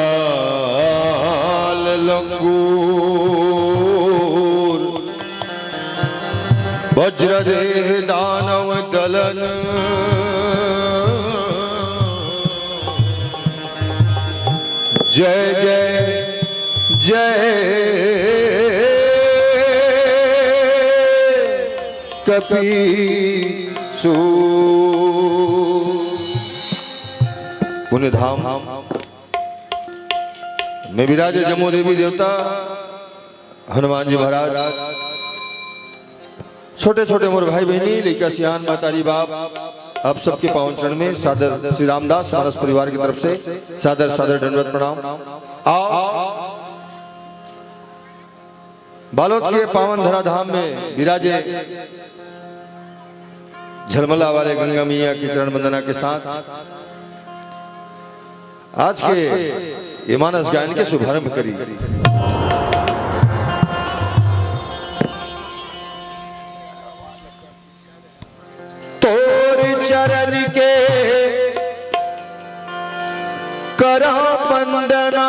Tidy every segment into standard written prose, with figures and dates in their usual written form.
लाल लंगूर वज्रदेह दानव दलन जय जय जय कपीसूर। पुण्य धाम में विराजे जम्मू देवी देवता हनुमान जी महाराज, छोटे छोटे मोर भाई बहनी लेकर सियान मातारी बाप, आप सबके पावन चरण में सादर श्री रामदास मानस परिवार की तरफ से सादर सादर दंडवत प्रणाम। आओ बालोद के पावन धरा धाम में विराजे झलमला वाले गंगा मैया की चरण वंदना के साथ आज के ये मानस गायन के शुभारंभ करी। तोर चरण के करा वंदना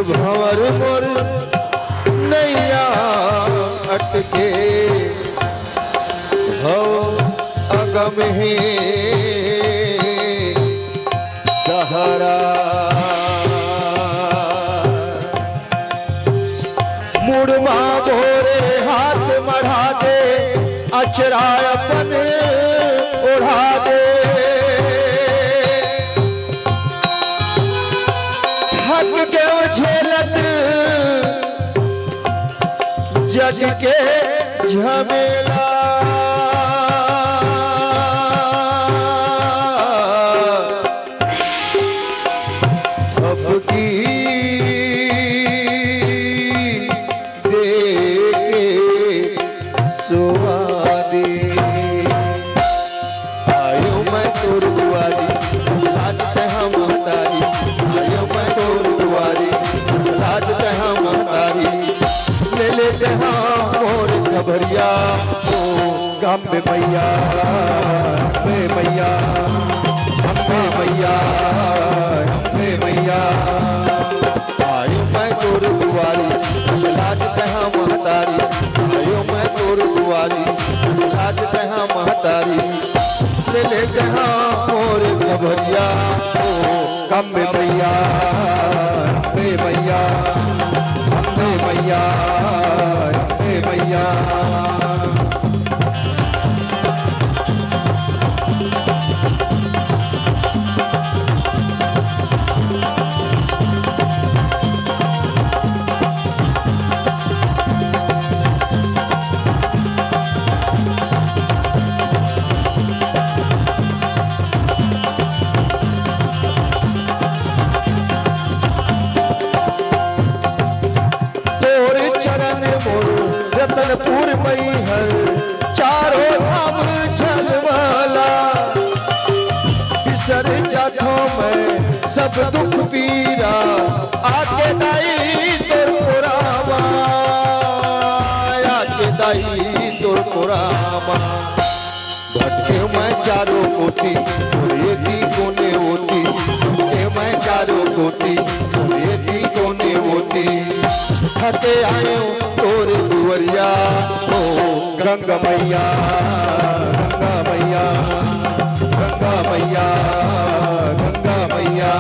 भंवर मोर नैया अटके भव अगम है दहरा। मुड़मा भोरे हाथ मढ़ा दे, अचरा अपन ओढ़ा दे, थक के झेलत जग के झमेला। अब की दे के सुवादी आयो मैं तोर दुआरी लाज ते हम तारी। आयो मैं तोर दुआरी लाज ते हम तारी। ले लेते हाँ मोर खबरिया ओ गम में मैया में मैया हमें मैया हमें मैया। आयो मैं तोर दुआरी लाज ते हम तारी। आयो मैं तोर दुआरी लाज ते हम तारी। ले लेते हाँ मोर खबरिया ओ गम में मैया में मैया हमें मैया हमें मैया। रतनपुर मैहर चारों धाम झलवाला। बिसर जाथों में सब दुख पीरा आके दाई तोर पुरामा। आके दाई तोर पुरामा। भटके मैं चारों कोटी रेती कोने होती। मैं चारों कोटी रेती कोने होती। थके आयो तोर दुवरिया ओ गंगा मैया गंगा मैया गंगा मैया गंगा मैया।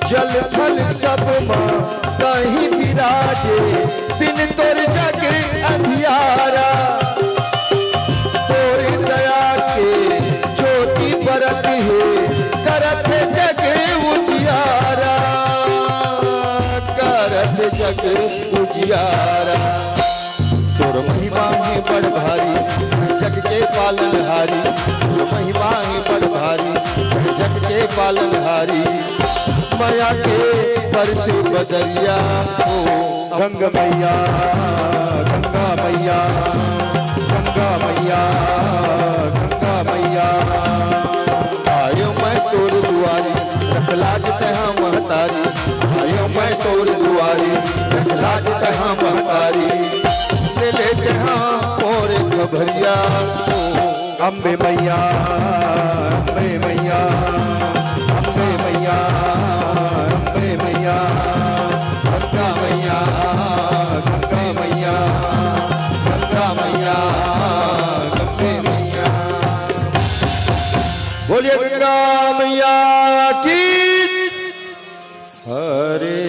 जल थल सब माँ कहीं विराजे बिन तोर जग अंधियारा। तोर दया के ज्योति बरत है करत जग उजियारा करत जग उजियारा। तोर महिमा है बड़ भारी जग के पालनहारी। तोर महिमा है बड़ भारी जग के पालनहारी। माया के परस बदरिया ओ गंगा मैया गंगा मैया गंगा मैया गंगा मैया। आयो मैं तोर दुआरी रख लाज तहाँ महतारी। आयो मैं तोर दुआरी रख लाज तहाँ महतारी। ले ले तहाँ मोर खबरिया ओ अम्बे मैया अम्बे मैया अम्बे मैया अम्बे मैया गंगा मैया गंगा मैया गंगा मैया गंगे मैया। बोलिए गंगा मैया की। हरे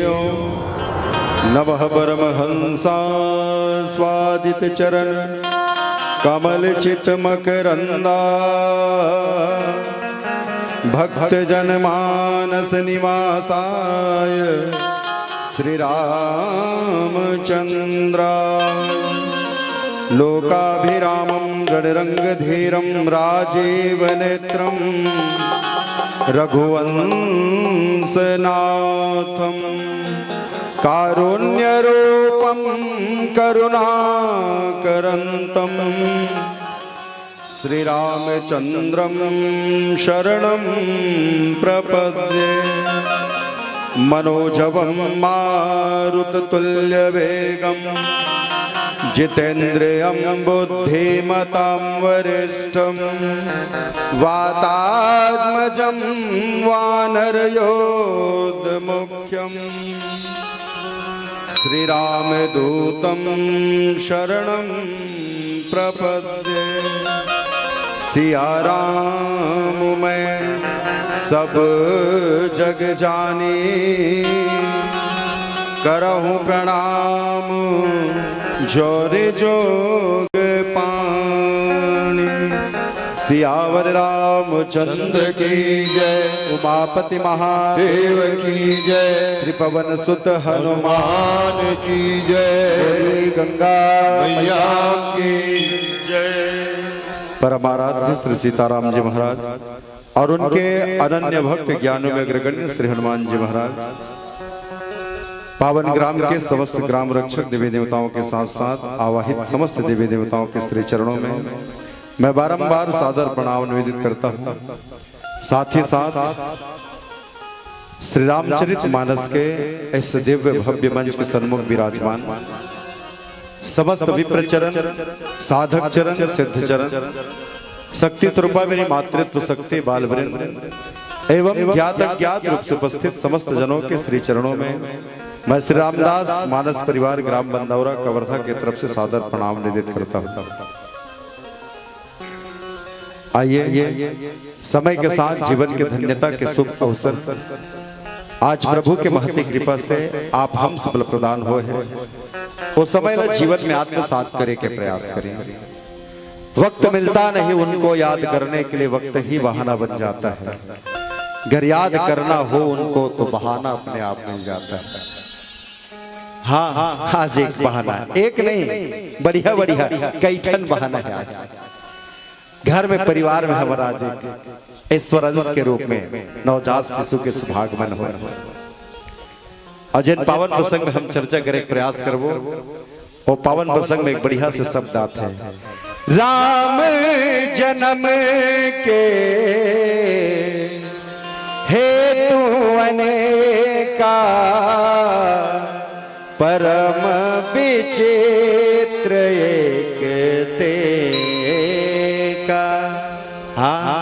ओम नमः परमहंसा स्वादित चरण कमल चित मकरंदा। भक्त जन मानस निवासाय श्री रामचंद्रा। लोकाभिरामं रणरंगधीरं राजीव नेत्रं रघुवंशनाथं कारुण्यरूपं करुणाकरन्तं श्री रामचंद्रं शरणं प्रपद्ये। मनोजवं मारुततुल्यवेगं जितेन्द्रियं बुद्धिमतां वरिष्ठं वातात्मजं वानरयोधमुख्यं श्री रामदूतं शरणं प्रपद्ये। सिया राम मैं सब जग जानी करहूँ प्रणाम जोरे जोग पानी। सियावर रामचंद्र की जय उमापति महादेव की जय श्री पवन सुत हनुमान की जय गंगा मैया की जय। परमाराध्य श्री सीताराम जी महाराज और उनके अनन्य भक्त ज्ञानों में अग्रगण्य श्री हनुमान जी महाराज पावन ग्राम के समस्त ग्राम रक्षक देवी देवताओं के साथ साथ आवाहित समस्त देवी देवताओं के श्री चरणों में मैं बारंबार सादर प्रणाम निवेदित करता हूँ। साथ ही साथ श्री रामचरित मानस के इस दिव्य भव्य मंच के सन्मुख विराजमान समस्त विप्र चरण साधक चरण सिद्ध चरण शक्ति स्वरूपा मेरी मातृत्व शक्ति बाल वृंद एवं ज्ञात अज्ञात रूप से उपस्थित समस्त जनों के श्री चरणों में मैं श्री रामदास मानस परिवार ग्राम बंदौरा कवर्धा की तरफ से सादर प्रणाम निवेदित करता हूँ। आइए समय के साथ जीवन के धन्यता के शुभ अवसर आज प्रभु के महती कृपा से आप हम सबल प्रदान हुए हैं। वो समय ला जीवन में आत्मसात करे के प्रयास करें। वक्त मिलता नहीं उनको याद करने के लिए, वक्त ही बहाना बन जाता है। अगर याद करना हो उनको तो बहाना अपने आप मिल जाता है। हाँ आज एक बहाना, एक नहीं बढ़िया बढ़िया कई ठन बहाना है। आज घर में परिवार में हमारा आज एक ईश्वर अंश के रूप में नवजात शिशु के सुभागमन हो। और जिन पावन प्रसंग में हम चर्चा करे प्रयास करबो वो पावन प्रसंग में एक बढ़िया से शब्द आते हैं, राम जन्म के हेतु अनेका परम विचित्र एक तेका। हाँ,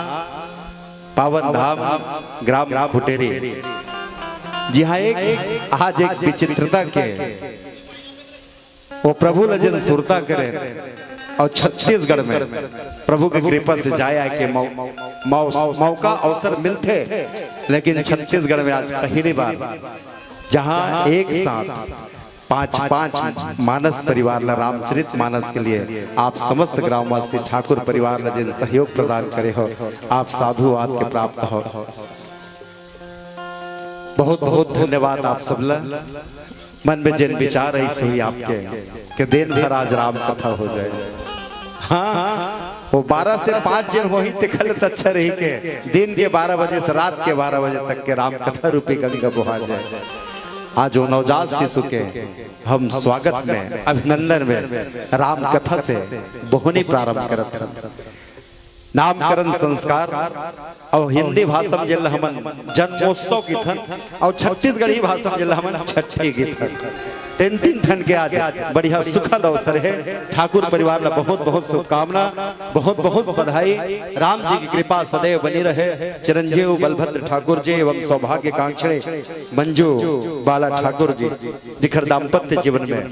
पावन धाम ग्राम खुटेरी। जी हाँ, एक आज एक विचित्रता के वो प्रभु लजन सुरता करे और छत्तीसगढ़ में प्रभु की कृपा से जाया के मौका अवसर मिलते, लेकिन छत्तीसगढ़ में आज पहली बार जहां एक साथ पांच मानस परिवार ला रामचरित मानस के लिए आप समस्त ग्रामवासी ठाकुर परिवार ला जिन सहयोग प्रदान करे हो, आप साधुवाद के प्राप्त हो। बहुत बहुत धन्यवाद आप सब ला। मन में जिन विचार रही सही आपके कि दिन भर आज राम कथा हो जाए। हाँ, वो 12 से 5 जन हो ही तिखल अच्छा रही के दिन के 12 बजे से रात के 12 बजे तक के राम कथा रूपी गंगा बहा जाए। आज वो नवजात शिशु के हम स्वागत में अभिनंदन में राम कथा से बोहनी प्रारंभ करते हैं। नामकरण संस्कार और हिंदी भाषा में जल हमन जन्मोत्सव की थन और छत्तीसगढ़ी भाषा में जल हमन छठी की थन। तीन ठन के आज बढ़िया सुखद अवसर है। ठाकुर परिवार ला बहुत बहुत शुभकामना, बहुत बहुत बधाई। राम जी की कृपा सदैव बनी रहे। चिरंजीव बलभद्र ठाकुर जी एवं सौभाग्य कांक्षणी मंजू बाला ठाकुर जी जिखर दाम्पत्य जीवन में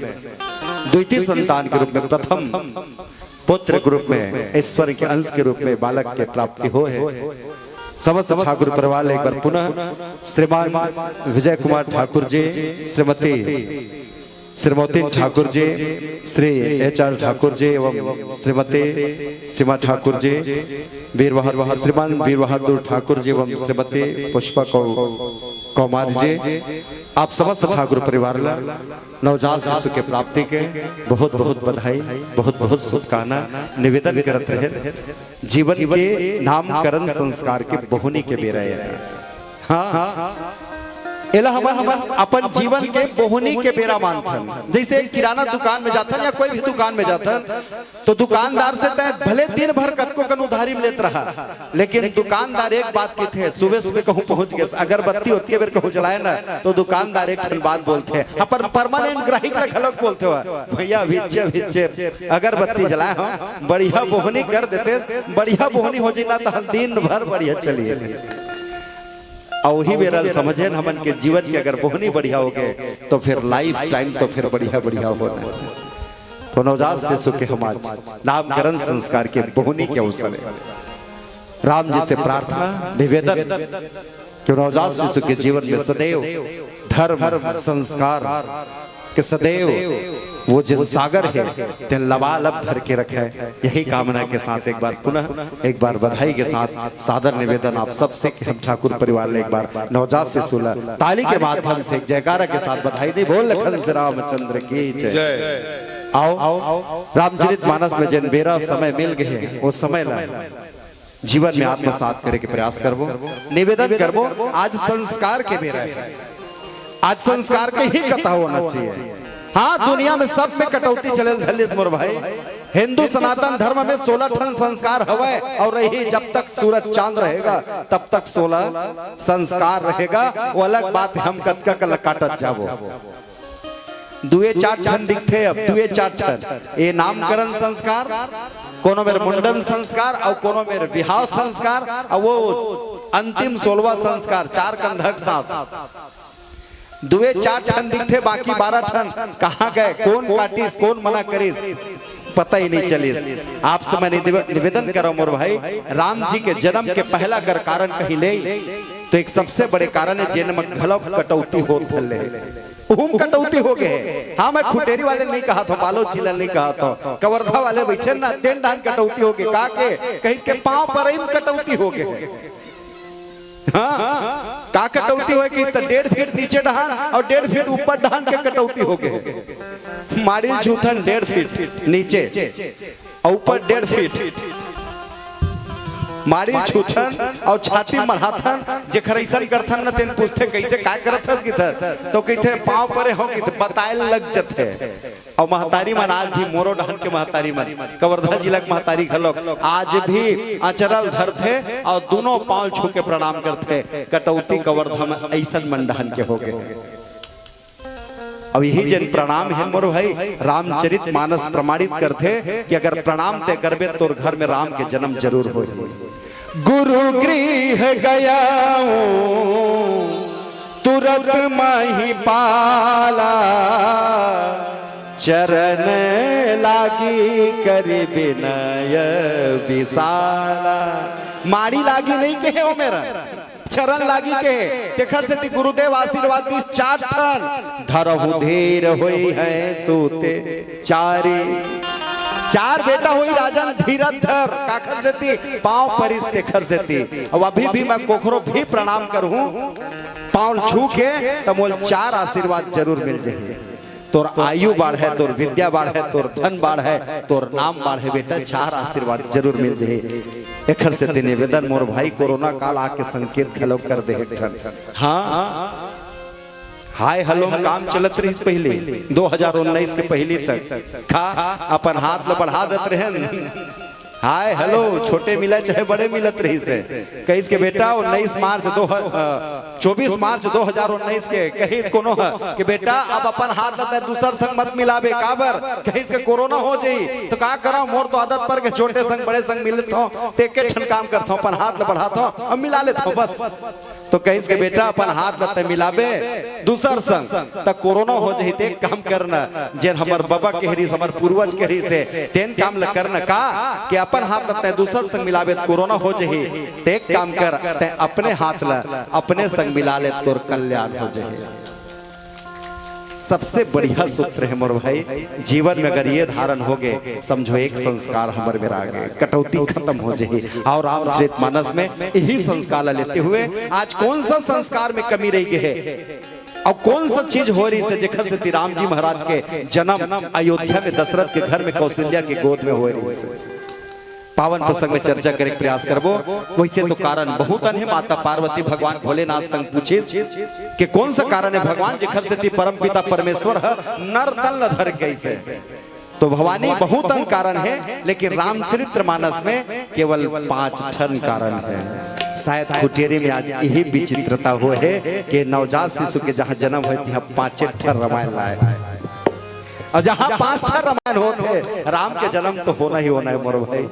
द्वितीय संतान के रूप में प्रथम पुत्र के रूप में ईश्वर के अंश के रूप में बालक के प्राप्ति हो है। समस्त ठाकुर परिवार एक बार पुनः श्रीमान विजय कुमार ठाकुर जी, श्रीमती ठाकुर जी, श्री HR ठाकुर जी एवं श्रीमती सीमा ठाकुर जी, श्रीमान वीर बहादुर ठाकुर जी एवं श्रीमती पुष्पा कौमार जी, आप समस्त ठाकुर परिवार ला नवजात शिशु के प्राप्ति के बहुत बहुत बधाई, बहुत बहुत शुभकामना निवेदन करते रहे। जीवन के नामकरण संस्कार के बोहनी के बेरा है। हाँ, एला हम अपन जीवन के बोहनी के बेरा मानथन। जैसे किराना दुकान में जाथन या कोई भी दुकान में जाथन तो दुकानदार से तय भले दिन भर कतको कन उधारी में लेत रहा, लेकिन दुकानदार एक बात की थे, सुबह सुबह कहूँ पहुंच गए अगरबत्ती उतके बेर कहूँ जलाए ना तो दुकानदार एक ठन बात बोलते हैं। अपन परमानेंट ग्राहक ला खलक बोलते हुआ भैया भिचे अगरबत्ती जलाए हो, बढ़िया बोहनी कर देते, बढ़िया बोहनी हो जाए तो हम दिन भर बढ़िया चलिए। वही बेरल समझे हमन के जीवन के अगर बोहनी बढ़िया हो गए तो फिर लाइफ टाइम तो फिर बढ़िया बढ़िया होना। तो नवजात शिशु के हम आज नामकरण संस्कार के बोहनी के अवसर है। राम जी से प्रार्थना निवेदन कि नवजात शिशु के जीवन में सदैव धर्म संस्कार के सदैव वो जिन सागर है ते लबालब भर के रखे। यही कामना के साथ एक बार पुनः एक बार बधाई के साथ सादर निवेदन आप सबसे कि हम ठाकुर परिवार ने एक बार नवजात शिशु ताली के माध्यम से जयकारा के साथ बधाई दे। बोल लखन श्री रामचंद्र की जय। आओ रामचरित मानस में जिन बेरा समय मिल गए वो समय ला जीवन में आत्मसात करे के प्रयास करबो, निवेदन करबो। आज संस्कार के बेरा है, आज संस्कार के ही कथा होना चाहिए। हाँ, दुनिया में सब में कटौती चले धल्लेस मोर भाई। हिंदू सनातन धर्म में 16 ठन संस्कार हवे और रही जब तक सूरज चांद रहेगा तब तक 16 संस्कार रहेगा। वो अलग बात है, हम कतका कल काटत जाबो। 2-4 ठन दिखते, अब 2-4 ठन ये नामकरण संस्कार, कोनो मेरे मुंडन संस्कार और कोनो मेरे बिहाव संस्कार और वो अंतिम 16वां संस्कार 4 कंधक साथ 2-4 ठन दिखते, बाकी 12 ठन कहाँ गए, कौन काटिस कौन मना करिस पता ही नहीं चलिस। आपसे मैं निवेदन कर रहा हूं मोर भाई, राम जी के जन्म के पहला अगर कारण कहीं ले तो एक सबसे बड़े कारण है जन्म घलक कटौती हो थले कटौती हो गए। हाँ, मैं खुटेरी वाले नहीं कहा था, बालोद जिला नहीं कहा था, कवर्धा वाले बैठे ना तेन डान कटौती हो गए। का के कहीं इसके पांव पर ही कटौती हो गए। हाँ, का कटौती हो कि 1.5 फीट नीचे डहान और 1.5 फीट ऊपर डहान के कटौती हो गए। माड़ी झूठन 1.5 फीट नीचे और ऊपर 1.5 फीट माड़ी छूथन और छाती मढ़ाथन जेखर ऐसा करथन न तेन पूछते कैसे का करथस की तो कहते पांव परे हो कि बताए लग जते और महतारी मन आज भी मोरो डहन के महतारी मन कवर्धा जिला के महतारी घलोक आज भी अचरल धरथे और दोनों पांव छू के प्रणाम करते। कटौती कवर्धा में ऐसा मन डहन के हो गए। अब यही जन प्रणाम है मोर भाई रामचरित मानस प्रमाणित करते कि अगर प्रणाम ते करबे तो घर में राम के जन्म जरूर हो। गुरु गृह गया तुरंत माही पाला चरण लागी कर विनय विशाला। माड़ी लागी नहीं कहे हो मेरा चरण लागी के देखर से ती गुरुदेव आशीर्वाद दी 4 ठन धरहु धीर होई है सोते चारे 4 बेटा हुई राजन धीरज धर काखर से ती पांव परिस देखर से ती। अब अभी भी मैं कोखरो भी प्रणाम करूं पांव छू के तो मोल 4 आशीर्वाद जरूर मिल जाए। तोर आयु बढ़े तोर विद्या बढ़े तोर धन बढ़े तोर नाम बढ़े बेटा 4 आशीर्वाद जरूर मिल जाए। एखर से ते निवेदन मोर भाई कोरोना काल आके संकेत खलो कर दे। हाँ हाय हेलो काम चलत रही पहले 2019 के पहले तक खा अपन हाथ ल बढ़ा देते रहे। हाय हेलो छोटे मिला चाहे बड़े मिलत रही से कहिस के बेटा 24 मार्च 2019 के कहिस कोनो कि बेटा अब अपन हाथ लते दूसर संग मत मिलाबे काबर कहिस के कोरोना हो जाई तो का करा मोर तो आदत पर के छोटे संग बड़े संग मिलत हो ते के ठन काम करत हो अपन हाथ ल बढ़ात हो अब मिला लेत हो बस। तो कहिस के बेटा अपन हाथ लते मिलाबे दूसर संग त कोरोना हो जाई ते काम करना जेन हमर बाबा कहरी हमर पूर्वज कहरी से तेन काम ल करना का कि अपन हाथ लते दूसर संग मिलाबे कोरोना हो जाई ते काम कर ते अपने हाथ ल अपने संग मिला ले तोर कल्याण हो जाए। सबसे बढ़िया सूत्र है मोर भाई जीवन में अगर ये धारण हो गए समझो एक संस्कार हमारे में आ गए कटौती खत्म हो जाए। और रामचरित मानस में यही संस्कार लेते हुए आज कौन सा संस्कार में कमी रही गई है और कौन सा चीज हो रही है जेखर से राम जी महाराज के जन्म अयोध्या में दशरथ के घर में कौशल्या के गोद में हो रही है। पावन प्रसंग में चर्चा करे प्रयास करबो वैसे तो कारण बहुत है। माता पार्वती भगवान भोलेनाथ संग पूछे कि कौन सा कारण है भगवान जेखर से परम पिता परमेश्वर है नर तल धर कैसे तो भवानी बहुत कारण है लेकिन रामचरित्र मानस में केवल 5 ठन कारण है। शायद खुटेरी में आज यही विचित्रता हो है कि नवजात शिशु के जहाँ जन्म हुए 5 ठन रामायण लाए और जहाँ 5 ठन रामायण होते राम के जन्म तो होना ही होना है मोर भाई।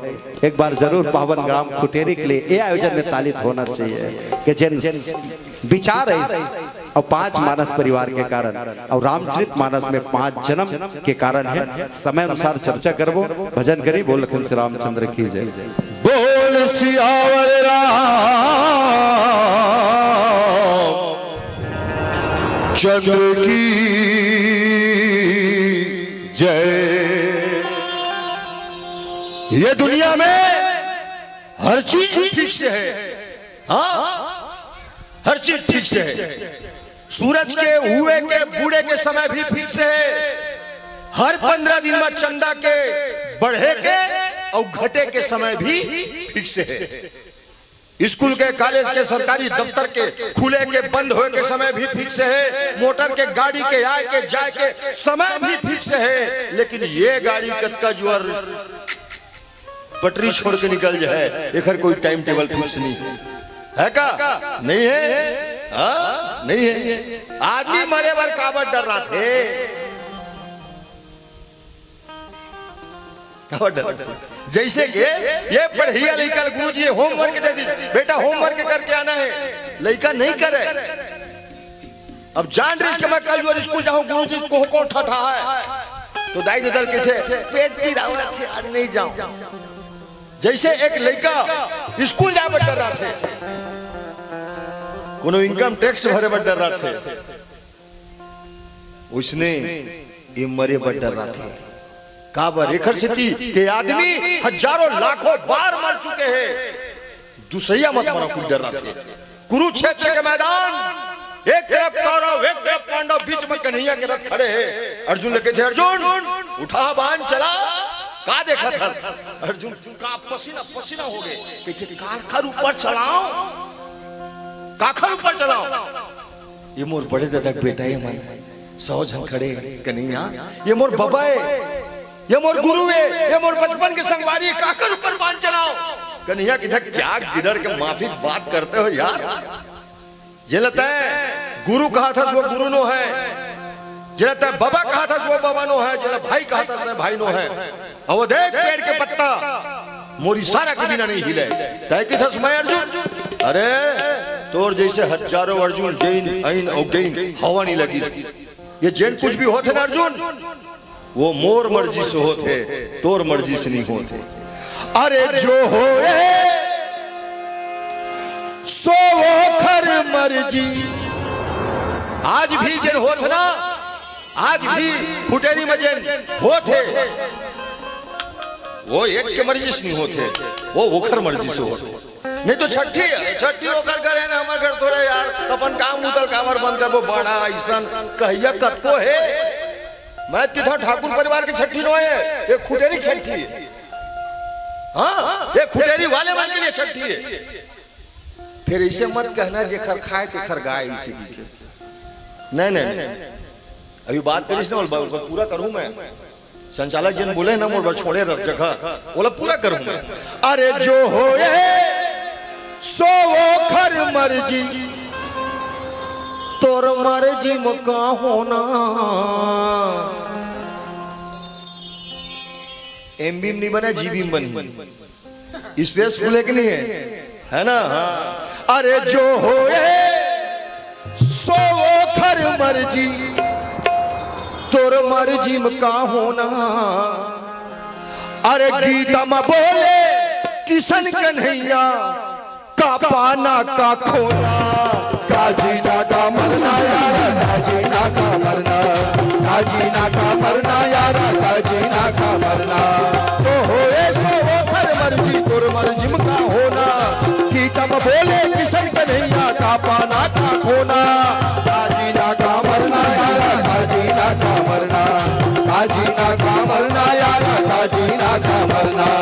एक बार जरूर पावन ग्राम खुटेरी के लिए ये आयोजन में तालित होना चाहिए कि जिन विचार है और 5 मानस परिवार के कारण और रामचरित मानस में 5 जन्म के कारण है। समय अनुसार चर्चा करबो भजन करी बोल लखन श्री रामचंद्र की जय। बोल सियावर चंद्र की जय। ये दुनिया में हर चीज ठीक से है। हाँ हर चीज ठीक से है। सूरज के हुए के बूढ़े के समय भी फिक्स है। हर 15 दिन में चंदा के बढ़े के और घटे के समय भी फिक्स है। स्कूल के कॉलेज के सरकारी दफ्तर के खुले के बंद होए के समय भी फिक्स है। मोटर के गाड़ी के आए के जाए के समय भी फिक्स है। लेकिन ये गाड़ी कतका जुआर पटरी छोड़ के निकल जाए एकर कोई टाइम टेबल फिक्स नहीं है का नहीं है। हाँ नहीं है। आदमी मरे बर काबर डर रहा थे जैसे कि ये पढ़िया लड़का गुरुजी होमवर्क दे दी बेटा होमवर्क करके आना है लड़का नहीं करे। अब जान रही कि मैं कल जो स्कूल जाऊं गुरुजी को ठठा है तो दाई ददल के थे पेट पी रहा हूं आज नहीं जाऊं। जैसे एक लड़का स्कूल जा बट डर रहा थे कोनो इनकम टैक्स भरे बट डर रहा थे उसने ये मरे बट डर रहा था काबर एकर सिटी के आदमी हजारों लाखों बार मर चुके हैं। दूसरिया मत मरो कुछ डर रहा थे। कुरुक्षेत्र के मैदान एक तरफ कौरव एक तरफ पांडव बीच में कन्हैया के रथ खड़े हैं। अर्जुन लेके थे अर्जुन उठा बाण चला का देखा था अर्जुन का पसीना पसीना हो गए कहते काखर ऊपर चलाओ काखर ऊपर चलाओ। ये मोर बड़े दादा बेटा है मन 100 जन खड़े कन्हैया ये मोर बाबा है, ये मोर गुरु है, ये मोर बचपन के संगवारी है, काकर ऊपर बांध चलाओ। कन्हैया किधर क्या गिदड़ के माफी बात करते हो यार। जे लगता है गुरु कहा था जो गुरु नो है, जे लगता है बाबा कहा था जो बाबा नो है, जे भाई कहा था जो भाई नो है। और वो देख पेड़ के पत्ता मोर इशारा के बिना नहीं हिले। तय की था समय अर्जुन, अरे तोर जैसे हजारों अर्जुन जैन ऐन और गैन हवा नहीं लगी। ये जैन कुछ भी होते ना अर्जुन, वो मोर मर्जी से होते, तोर मर्जी से नहीं होते। अरे जो होए सो वो खर मर्जी। आज भी जन होत ना, आज भी फुटेरी में जन होते, वो एक के मर्जी से नहीं होते, वो ओखर मर्जी से होते। नहीं तो छठी छठी ओखर करे ना हमारे घर थोड़े यार अपन काम उतल कामर बंद कर वो बड़ा ऐसा कहिया कतो है। मैं किधर ठाकुर परिवार की छठी नो है, ये खुटेरी छठी है। हाँ ये खुटेरी वाले वाले के लिए छठी है। फिर ऐसे मत कहना जे खर खाए ते खर गाय इसी की। नहीं नहीं अभी बात करिस ना पूरा करूं मैं। संचालक जन बोले ना मोर छोड़े रख जगह बोला पूरा करूं मैं। अरे जो होए सो वो खर मर्जी, तोर मर्जी मुका होना। एमबीम नहीं बना जीबीम बनी, स्पेस फुल है कि नहीं है ना। हाँ अरे जो होए सो वो खर मर्जी, तोर मर्जी मुका होना। अरे गीता में बोले किशन कन्हैया का पाना का खोना। का जीना का मरना यारा, का जीना का मरना, का जीना का मरना यारा, का जीना का मरना। तो होए सो वो खर मर्जी, तोर मर्जी का होना। गीता में बोले किशन कन्हैया का पाना का खोना। का जीना का मरना यारा, का जीना का मरना, का जीना का मरना यारा, का जीना का मरना।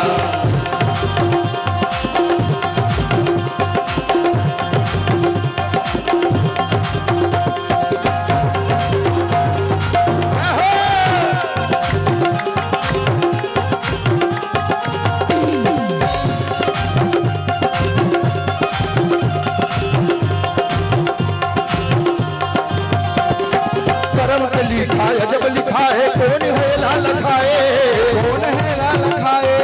जब लिखा है कौन है लाल खाए, कौन है लाल खाए,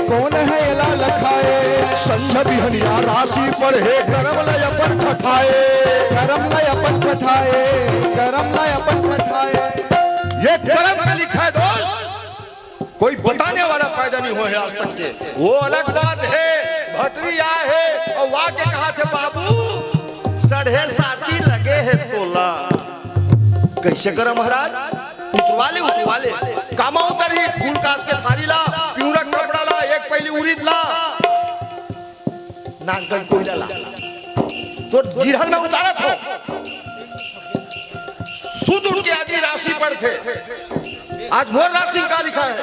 कौन है लाल खाए। संझ बिहनिया राशि पर है करम लय अपन ठठाए, करम लय अपन ठठाए, करम लय अपन ठठाए। ये करम का लिखा है दोस्त, कोई बताने वाला पैदा नहीं हुआ है आज तक से। वो अलग बात है, भतरी आए है और वहां के कहा थे बाबू साढ़े साथी लगे है तोला। कैसे करा महाराज, उतरवाले उतरवाले कामा उतर ही फूल कास के थारी ला, प्यूरा कपड़ा ला, एक पहली उरीद ला, नागन कोयला ला, तो गिरहन में उतारा था। सुध उनके आदि राशि पर थे। आज मोर राशि का लिखा है,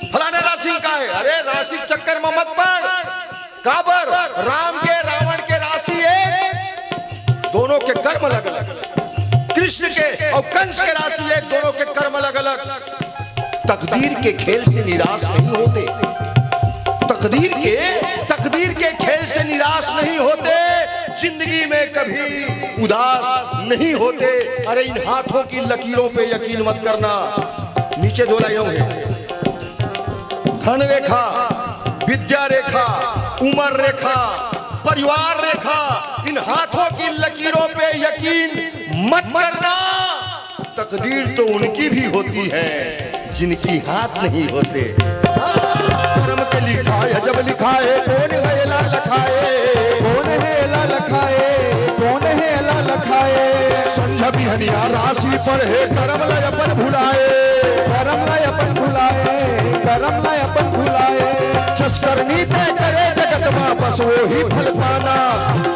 फलाना राशि का है। अरे राशि चक्कर में मत पड़। काबर राम के रावण के राशि है, दोनों के कर्म अलग अलग। कृष्ण के और कंस के राशि है, दोनों के कर्म अलग अलग। तकदीर के खेल से निराश नहीं होते, तकदीर के खेल से निराश नहीं होते, जिंदगी में कभी उदास नहीं होते। अरे इन हाथों की लकीरों पे यकीन मत करना। नीचे दो लाइनों है, धन रेखा, विद्या रेखा, उम्र रेखा, परिवार रेखा। इन हाथों की लकीरों पे यकीन मत करना। तकदीर तो उनकी भी होती है जिनकी हाथ नहीं होते। कर्म के लिखा है जब लिखा है, कौन है लाल खाए, कौन है लाल खाए, कौन है लाल खाए। संझ बिहनिया राशि पर है करम लय अपन भुलाए, करम लय अपन भुलाए, करम लय अपन भुलाए। जसकर्मी तय करे जगत मां बस वो ही फल पाना।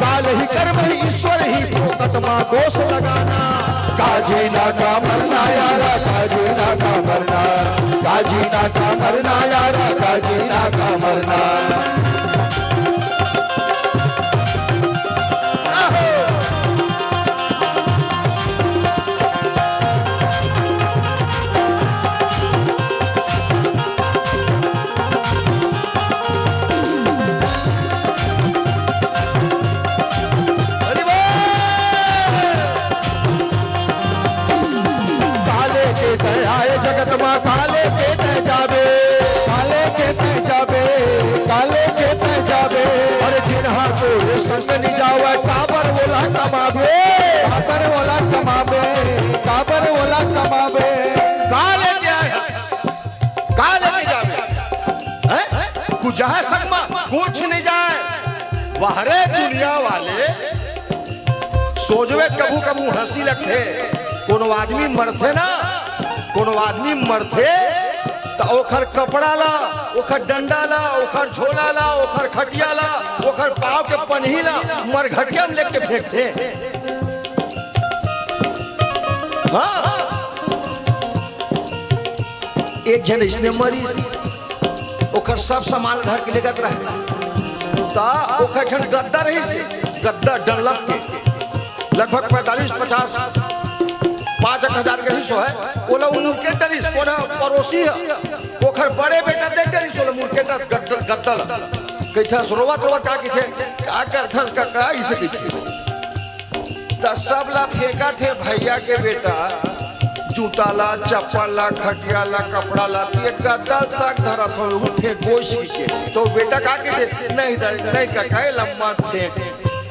काल ही कर्म ही ईश्वर ही फोकट मां दोष लगाना। काजीना का मरना यारा, काजीना का मरना, काजीना का मरना यारा, काजीना का मरना। संग निजावे काबर बोला कमावे, काबर बोला कमावे, काबर बोला कमावे। काले क्या है, काले नहीं जावे हैं कुछ है संग में कुछ नहीं जाए। वहरे दुनिया वाले सोचवे कबू कबू हंसी लगते। कोनो आदमी मरते ना, कोनो आदमी मरते तो ओखर कपड़ा ला, ओखर डंडा ला, ओखर झोला ला, ओखर खटिया ला, ओखर पाव के पन्ही ला मरघटिया में लेके फेंकते। हाँ एक जन इसने मरीज ओखर सब सामान धर के लेगत रहे ता ओखर जन गद्दा रही से गद्दा डनलप के लगभग 45-50 5,000 के हिस्सो है। ओला उनके टरिस ओला पड़ोसी है ओखर बड़े बेटा दे टरिस ओला मुर्के टा गद्दा ला कैथा रोवत रोवत का थे का करथस का इसे की त सब ला फेंका थे भैया के बेटा जूता ला, चप्पल ला, खटिया ला, कपड़ा ला, ये गद्दा तक धरा था उठे गोश के तो बेटा का के थे नहीं का लंबा थे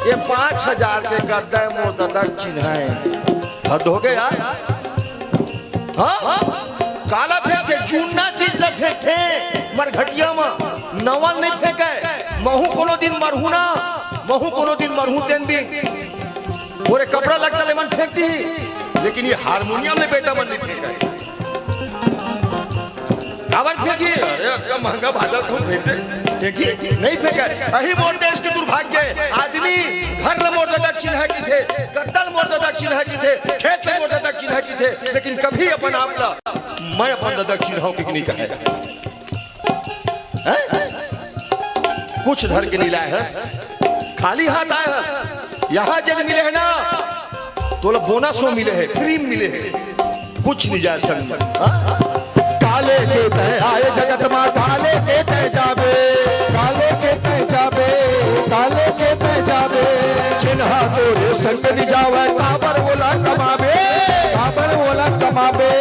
ये 5,000 के गद्दा मोर दादा चिन्ह है। हद हो गया। हाँ काला फेंके चूना चीज न फेंके मरघटिया में नवल नहीं फेंके। महू कोनो दिन मरहू ना, महू कोनो दिन मरहू तेन दिन मोरे कपड़ा लगता ले मन फेंक दी, लेकिन ये हारमोनियम में बेटा मन नहीं फेंका। काबर फेंकी अरे कम महंगा बादल खूब फेंकी नहीं फेंका। अही मोर देश के दुर्भाग्य आदमी घर ल मोर दादा चिन्ह की थे, गद्दल मोर दादा चिन्ह की थे, खेत में मोर दादा चिन्ह की थे, लेकिन कभी अपन आप ला मैं अपन दादा चिन्ह की नहीं कहे। कुछ धर के नहीं लाए है, खाली हाथ आए है। यहाँ जब मिले है ना तो बोनस मिले है, फ्री मिले है, कुछ नहीं जाए संग में। काले के तय आए जगत मां काले के तय जावे, काले के तय जावे, काले के तय जावे। चिन्हा तोरे संग निजावे काबर बोला कमावे, काबर बोला कमावे,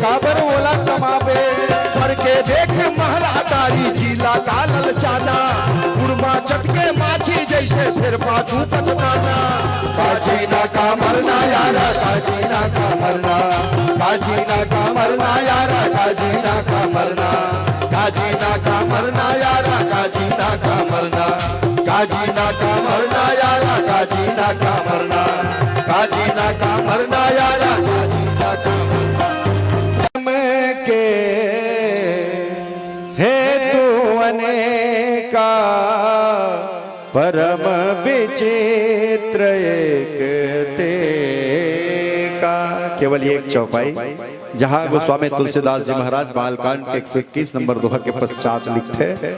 काबर बोला कमावे। करके देख महला तारी जिला का ललचाना, गुरमा चटके माछी जैसे फिर पाछू पछताना। काजीना का मरना यारा, काजीना का मरना, काजीना का मरना यारा, काजीना का मरना, काजीना का मरना यारा, काजीना का मरना, काजीना का मरना यारा, काजीना का मरना, काजीना का मरना यारा, काजीना का मरना। के हे तू अनेका परम विचित्र एक ते का। केवल एक चौपाई जहाँ गोस्वामी तुलसीदास जी महाराज बालकांड के 121 नंबर दोहा के पश्चात लिखते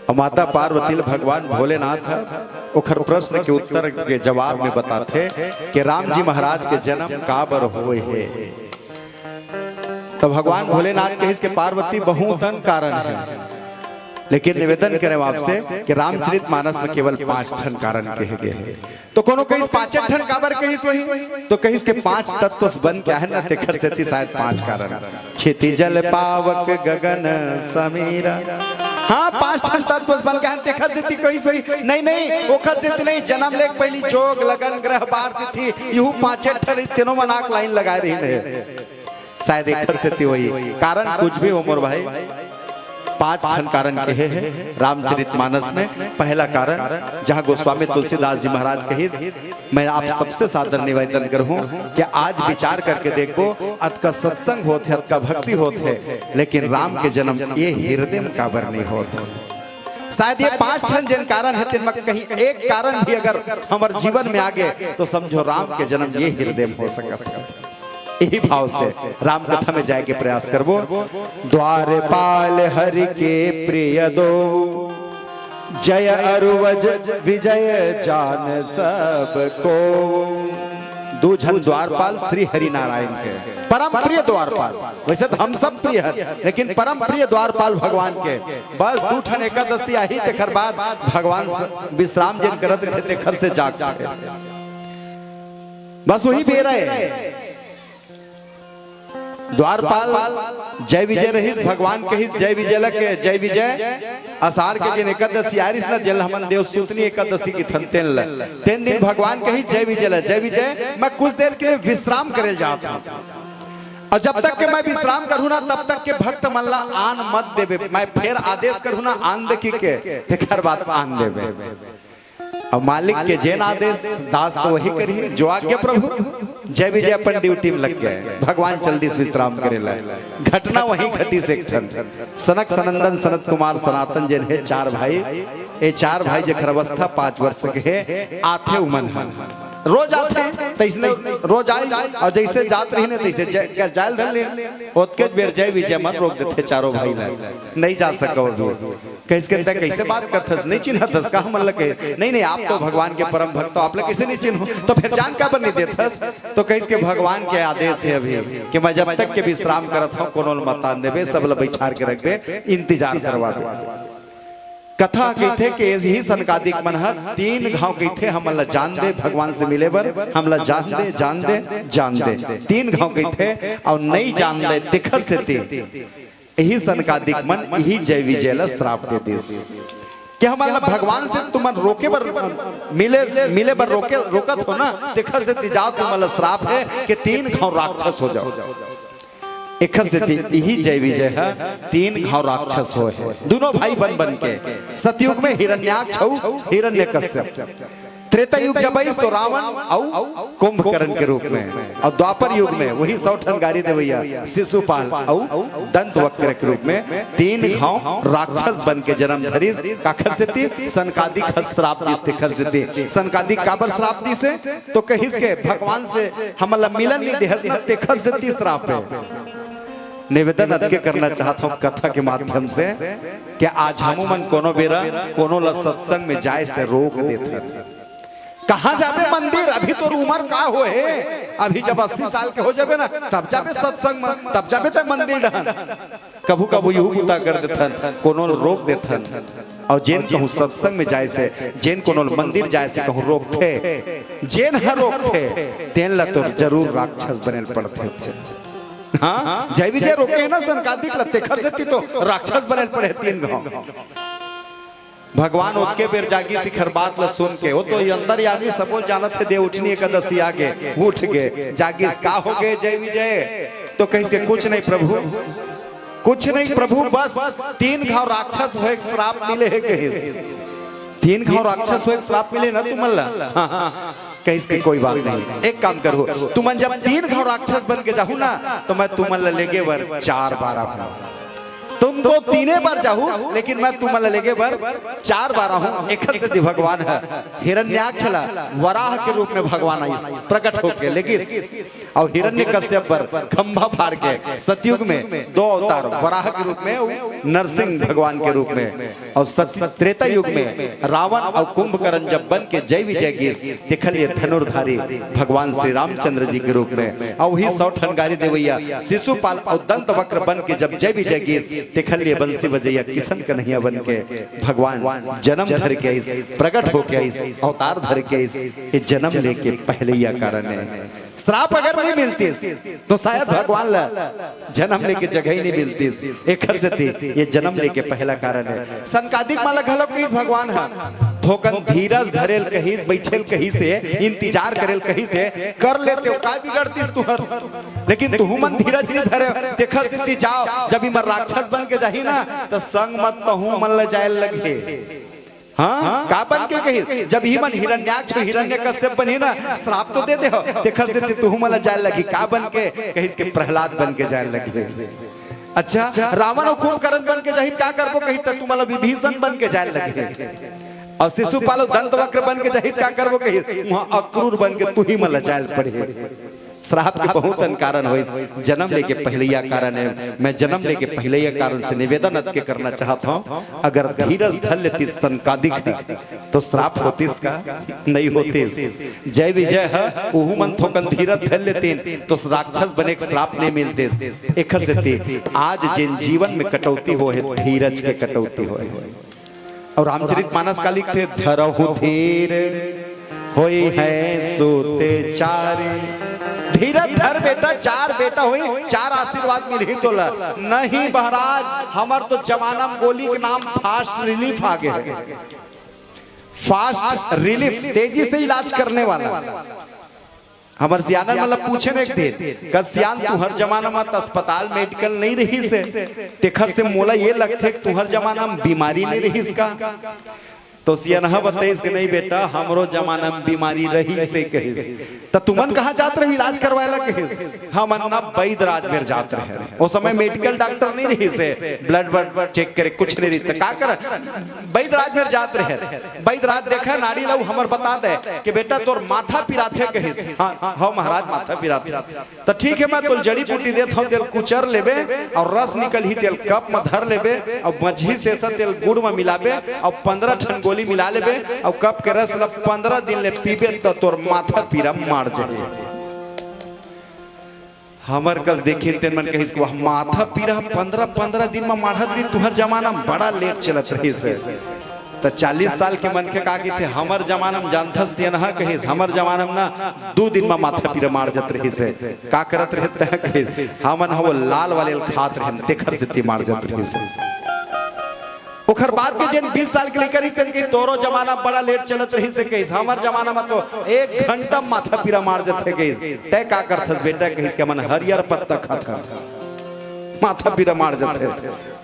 और माता पार्वती भगवान भोलेनाथ ओखर प्रश्न के उत्तर के जवाब में बताते कि राम जी महाराज के जन्म काबर हुए है। तो भगवान भोलेनाथ के इसके पार्वती बहुतन कारण है, लेकिन निवेदन करें आपसे कि रामचरितमानस में केवल 5 ठन कारण कहे गए हैं। तो कोनो कहीं 5 ठन काबर कहीं वही तो कहीं के 5 तत्व बन क्या है ना तेखर से शायद 5 कारण। क्षिति जल पावक गगन समीरा, हाँ 5 ठन तत्व बन क्या है तेखर से कहीं वही नहीं ओखर से नहीं। जन्म लेक पहली जोग लगन ग्रह बार तिथि यू 5 ठन तीनों मनाक लाइन लगा रही है शायद एक से वही कारण कुछ भी हो मोर भाई। 5 ठन कारण कहे हैं रामचरितमानस में। पहला कारण जहां गोस्वामी तुलसीदास जी महाराज कही, मैं आप सबसे सादर निवेदन करूं कि आज विचार करके देखो अत का सत्संग होते अत का भक्ति होते, लेकिन राम के जन्म ये हृदय में काबर नहीं होते। शायद ये 5 ठन जिन कारण है तिनमें कहीं एक कारण भी अगर हमारे जीवन में आ गए तो समझो राम के जन्म ये हृदय में हो सकता है। यही भाव से राम कथा में जाए के प्रयास करबो। द्वारपाल हरि के प्रिय दो, जय अरुवज विजय जान सब को। दूजन द्वारपाल श्री हरि नारायण के परम प्रिय द्वारपाल। वैसे तो हम सब प्रिय है, लेकिन परम प्रिय द्वारपाल भगवान के बस 2 ठन एकादशी आई तेखर बाद भगवान विश्राम जिन करत रहे तेखर से जाग बस वही बेरा है। द्वारपाल जय विजय रहीस भगवान कहिस जय विजय लग जय विजय आषाढ़ के जिन एकादशी आरिस न जल हमन देव सूतनी एकादशी की तीन दिन भगवान कहिस जय विजय जय विजय। मैं कुछ देर के लिए विश्राम करे जाता हूं और जब तक के मैं विश्राम करूँ ना तब तक के भक्त मल्ला आन मत देवे। मैं फिर आदेश करूँ ना आन देखी के तेकर बात आन देवे। अब मालिक के जैन आदेश दास तो वही करिए जो आज्ञा प्रभु। जय विजय अपन ड्यूटी में लग गए भगवान जल्दी से विश्राम करे ला। घटना वही घटी से सनक सनंदन सनत कुमार सनातन जैन है चार भाई। ये चार भाई जखर अवस्था 5 वर्ष के है आथे उमन रोज आते तैसने रोज आए और जैसे जात रही ने तैसे जाल धर ले ओतके बेर जय विजय मत रोक देते चारों भाई ला नहीं जा सको कैसे बात करथस नहीं चिन्हथस का मन लगे नहीं आप तो भगवान के परम भक्त आप लोग कैसे नहीं चिन्हो तो फिर जान का नहीं देथस तो कह के भगवान के आदेश है अभी कि मैं जब तक के विश्राम करत हूं कोनो मतान देवे सब ल बैठार के रख दे इंतजार करवा दे। कथा कहते कि यही सनकादिक मन 3 घाव कहते हम ला जान दे भगवान से मिले बर हम ला जान दे 3 घाव कहते और नहीं जान दे तिखर से यही सनकादिक मन यही जय विजय ला श्राप दे दे कि हमारा भगवान से तुम रोके बर मिले बर रोकत हो ना तिखर से जाओ तुम्हारा श्राप है कि 3 घाव राक्षस हो जाओ। एक से यही जय विजय है 3 घाव राक्षस हो दोनों भाई बन के सतयुग में हिरण्याक्ष हिरण्यकश्यप त्रेता युग जब तो रावण और कुंभकर्ण के रूप में और द्वापर युग में वही 100 ठन गाड़ी देवैया शिशुपाल और दंतवक्र के रूप में 3 घाव राक्षस बन के जन्म धरिस काखर से थी सनकादिक श्राप दी तिखर से थी सनकादिक काबर श्राप दी से तो कहिस के भगवान से हमला मिलन नहीं देहस न तिखर से थी श्राप है। निवेदन अदके करना चाहता हूँ कथा के माध्यम से कि आज हम मन कोनो बेरा कोनो ला सत्संग में जाए से रोक देते कहाँ जाबे मंदिर अभी तो उम्र का हो है अभी जब 80 साल के हो जाबे ना तब जाबे सत्संग में तब जाबे तो मंदिर डहन कभू कभू यू उता कर देथन कोनो रोक देथन और जेन कहूँ सत्संग में जाए से जेन कोनो मंदिर जाए से कहूँ रोकते जेन हर रोकते तेन ला तो जरूर राक्षस बनेल पड़ते। हाँ जय विजय रोके है ना सनकादिक लत्ते खर से तो राक्षस बनेल पड़े 3 घाव। भगवान ओके बेर जागी शिखर बात ला सुन के वो तो अंदर यानी सबोल जानत थे दे उठनी एकादशी आगे उठ गए जागी का हो गए जय विजय तो कहीं के कुछ नहीं प्रभु बस 3 घाव राक्षस हो एक श्राप मिले है कहीं 3 घाव राक्षस हो एक श्राप मिले ना तुम कहीं के कोई बात नहीं एक काम करो तुम जब 3 घाव राक्षस बन के जाहू ना तो मैं तुम लेगे वर 4 बार तुम तो 3 बार जाहू लेकिन मैं तुम लेगे बर 4 बार हूँ। एक से भगवान है हिरण्याक्ष वराह के रूप में भगवान आई प्रकट होके लेकिन और हिरण्यकश्यप पर खंभा फाड़ के सतयुग में 2 अवतार वराह के रूप में नरसिंह भगवान के रूप में और त्रेता युग में रावण और कुंभकर्ण जब बन के जय विजय गीस दिखलिए धनुर्धारी भगवान श्री रामचंद्र जी के रूप में और वही 100 ठन गाड़ी देवैया शिशुपाल और दंत वक्र बन के जब जय विजय गीस दिखलिए बंसी बजैया किशन कन्हैया बन के भगवान जन्म धर के प्रकट होके अवतार धर के ये जन्म लेके पहले यह कारण है। श्राप अगर नहीं मिलती तो शायद भगवान ला जन्म लेके जगह ही नहीं मिलती एक से थी ये जन्म लेके पहला कारण है। सनकादिक माला घलो कहिस भगवान है थोकन धीरज धरेल कहिस बैठेल कहीं से इंतजार करेल कहीं से कर लेते हो का बिगड़तीस तुहर लेकिन तू मन धीरज नहीं धरे देखर से जाओ जब मर राक्षस बन के जाही ना तो संग मत तहू मन ल जाए लगे। हाँ का बन के कही जब ही मन हिरण्याक्ष हिरण्यकश्यप बनी ना श्राप तो दे हो देखर से तू मन जाए लगी का बन के कहिस के प्रहलाद बन के जाए लगे। अच्छा रावण और कुंभकर्ण बन के जाही का करबो कही त तू मला विभीषण बन के जाए लगे और शिशुपाल दंतवक्र बन के जाही का करबो कही वहां अक्रूर बन के तू ही मला जाए पड़े। श्राप के बहुत कारण हो जन्म लेके पहले यह कारण है। मैं जन्म लेके पहले यह कारण से निवेदन के करना चाहता हूँ अगर धीरज धर लेती संकादिक तो श्राप होती इसका नहीं होती। जय विजय है वह मन थोकन धीरज धर लेती तो राक्षस बने श्राप नहीं मिलते। एक से थी आज जिन जीवन में कटौती हो है धीरज के कटौती हो और रामचरित मानस का लिखते धरहु धीर होई है सोते चारी धीरज धर बेटा, 4 बेटा हुई, 4 आशीर्वाद मिल ही तो ला। नहीं महाराज, हमार तो जमाना में गोली के नाम फास्ट रिलीफ आ गया। फास्ट रिलीफ, तेजी से इलाज करने वाला। हमार सियाना मतलब पूछे न एक दिन, कल सियान तू हर जमाना में अस्पताल मेडिकल नहीं रही से, तेखर से मोला ये लगते कि तू हर जमाना में बीमारी नहीं रही इसका। तो सियाना बताइस कि नहीं बेटा, हमरो जमाना में बीमारी रही से कहिस। तो तुमन कहाँ जात रहे इलाज करवाएला कहिस? हम ना वैद्य राज में जात रहे। उस समय मेडिकल डॉक्टर नहीं रही से, ब्लड वर्ड चेक करे कुछ नहीं रही। का कर वैद्य राज में जात रहे। वैद्य राज देखा नाड़ी लाऊ हमर बता दे कि बेटा तोर माथा पिराथे कहिस। हाँ महाराज माथा पिराथे। तो ठीक है, मैं तो जड़ी बूटी देता हूँ, तेल कुचर लेबे और रस निकल ही तेल कप में धर लेबे और मझी से तेल गुड़ में मिलाबे और 15 ठन गोली मिला लेबे और कप के रस 15 दिन ले पीबे तो तोर माथा पीरा मार जाए। हमर कस देखी तेन मन कहिस को माथा पीरा 15 दिन में माढ़त रही। तुहर जमाना में बड़ा लेट चलत रही से। तो 40 साल के मन के का की थे, हमर जमाना में जानता सियनहा कहिस, हमर जमाना में ना 2 दिन में माथा पीरा मार जात रही से। का करत रहते हैं कहिस, हमन वो लाल वाले खात रहे, तेखर से ती मार जात रही से। ओखर बाद के जन 20 साल के लेकर तन के तोरो जमाना बड़ा लेट चलत रही से कहिस। हमर जमाना में तो 1 घंटा माथा पीरा मार जाते कहिस। तय का करथस बेटा कहिस के मन हरियर पत्ता खाता माथा पीरा मार जाते।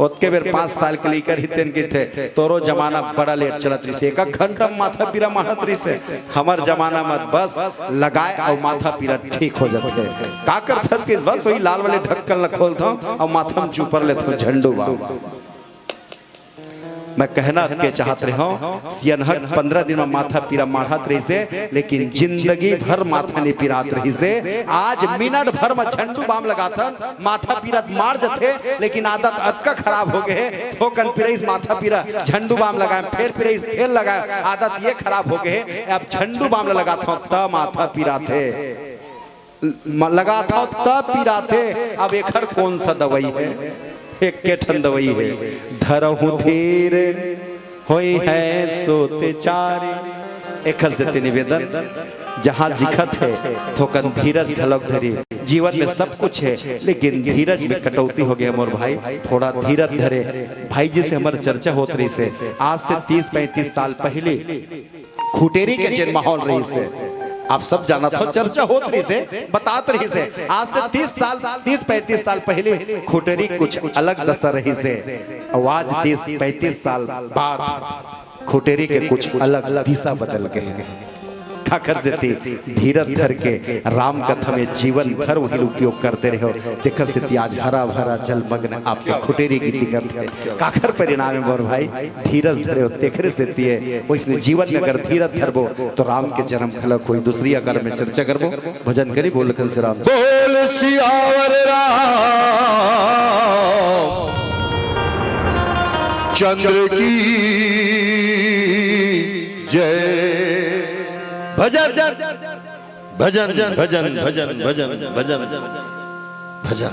ओतके बेर 5 साल के लेकर तन के थे तोरो जमाना बड़ा लेट चलत रही से। 1 घंटा माथा पीरा मारत रही से। हमर जमाना में बस लगाए और माथा पीरा ठीक हो जाते। का करथस के बस वही लाल वाले ढक्कन ल खोलता और माथा में चूपर लेता झंडू बा। मैं कहना के चाहत रहे हूँ, सियनहक 15 दिन में माथा पीरा माढ़त रही से, लेकिन जिंदगी भर माथा नहीं पिरात रही से। आज मिनट भर में झंडू बाम लगाता माथा पीरा मार जाते, लेकिन आदत अतका खराब हो गए। थोकन पिरईस माथा पीरा झंडू बाम लगाए, फिर पिरईस फिर लगाए, आदत ये खराब हो गए। अब झंडू बाम लगाता हूँ तब माथा पिराते, लगाता हूँ तब पिराते। अब एक हर कौन सा दवाई है? एक के ठन दवाई है, धरहु धीर होई है सोते चारी। एक से निवेदन, जहाँ दिखत है थोकन धीरज ढलक धरी। जीवन में सब कुछ है, लेकिन धीरज में कटौती हो गया मोर भाई, थोड़ा धीरज धरे। भाई जी से हमारी चर्चा होत रही से, आज से 30-35 साल पहले खुटेरी के जन माहौल रही से। आप सब जाना था, चर्चा होत रही से, बतात रही से। आज से 30-35 साल पहले खुटेरी कुछ अलग दशा रही से। आज 30-35 साल बाद खुटेरी के कुछ अलग दिशा बदल गए। खाकर से धीरज धर के राम कथा में जीवन भर वही उपयोग करते रहो। देखर से आज हरा भरा जलमग्न आपके खुटेरी की दिक्कत है। काकर परिणाम है मोर भाई, धीरज धरे देखरे से इसने जीवन में अगर धीरज धरबो तो राम के जन्म खलक कोई दूसरी अगर में चर्चा करबो। भजन करी बोल कल से राम बोल सियावर राम चंद्र की जय। भजन भजन भजन भजन भजन भजन भजन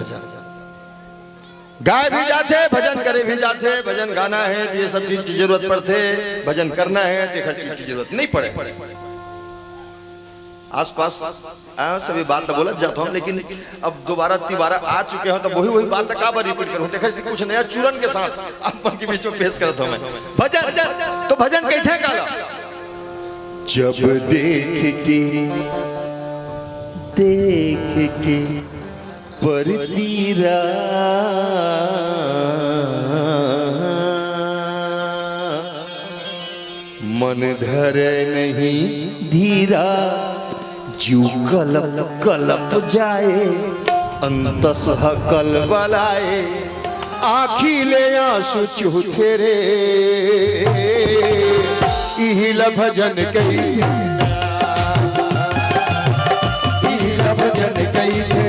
गाय भी जाते, भजन करे भी जाते। भजन गाना है तो ये सब चीज की जरूरत पड़ते, भजन करना है तो हर चीज की जरूरत नहीं पड़े। आसपास सभी बात बोला जाता हूँ, लेकिन अब दोबारा आ चुके हो तो वही बात का बार रिपीट करूँ। देखा कुछ नया चूरन के साथ आप के बीच में पेश करता हूँ मैं। भजन तो भजन कैसे गाला? जब देख के परतीरा मन धरे नहीं धीरा, जीव कलप कलप जाए अंतसह कल बलाए। आखिले आंसू चूथे रे इहिला भजन कही, इहिला भजन कही थे,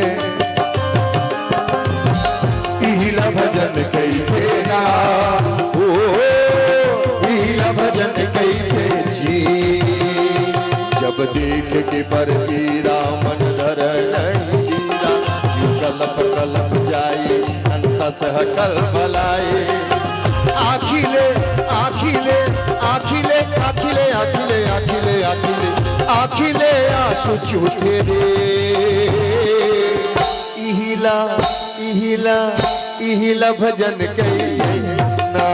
इहिला भजन कही थे ना, ओ इहिला भजन कही थे जी। जब देख के परतीरा मन धर नहीं धीरा, कलप कलप जाए अंतसह कल बलाए। आखिले आखिले आखिले आखिले आखिले आखिले आखिले आखिले आंसू चूथे रे इहिला भजन कई ना,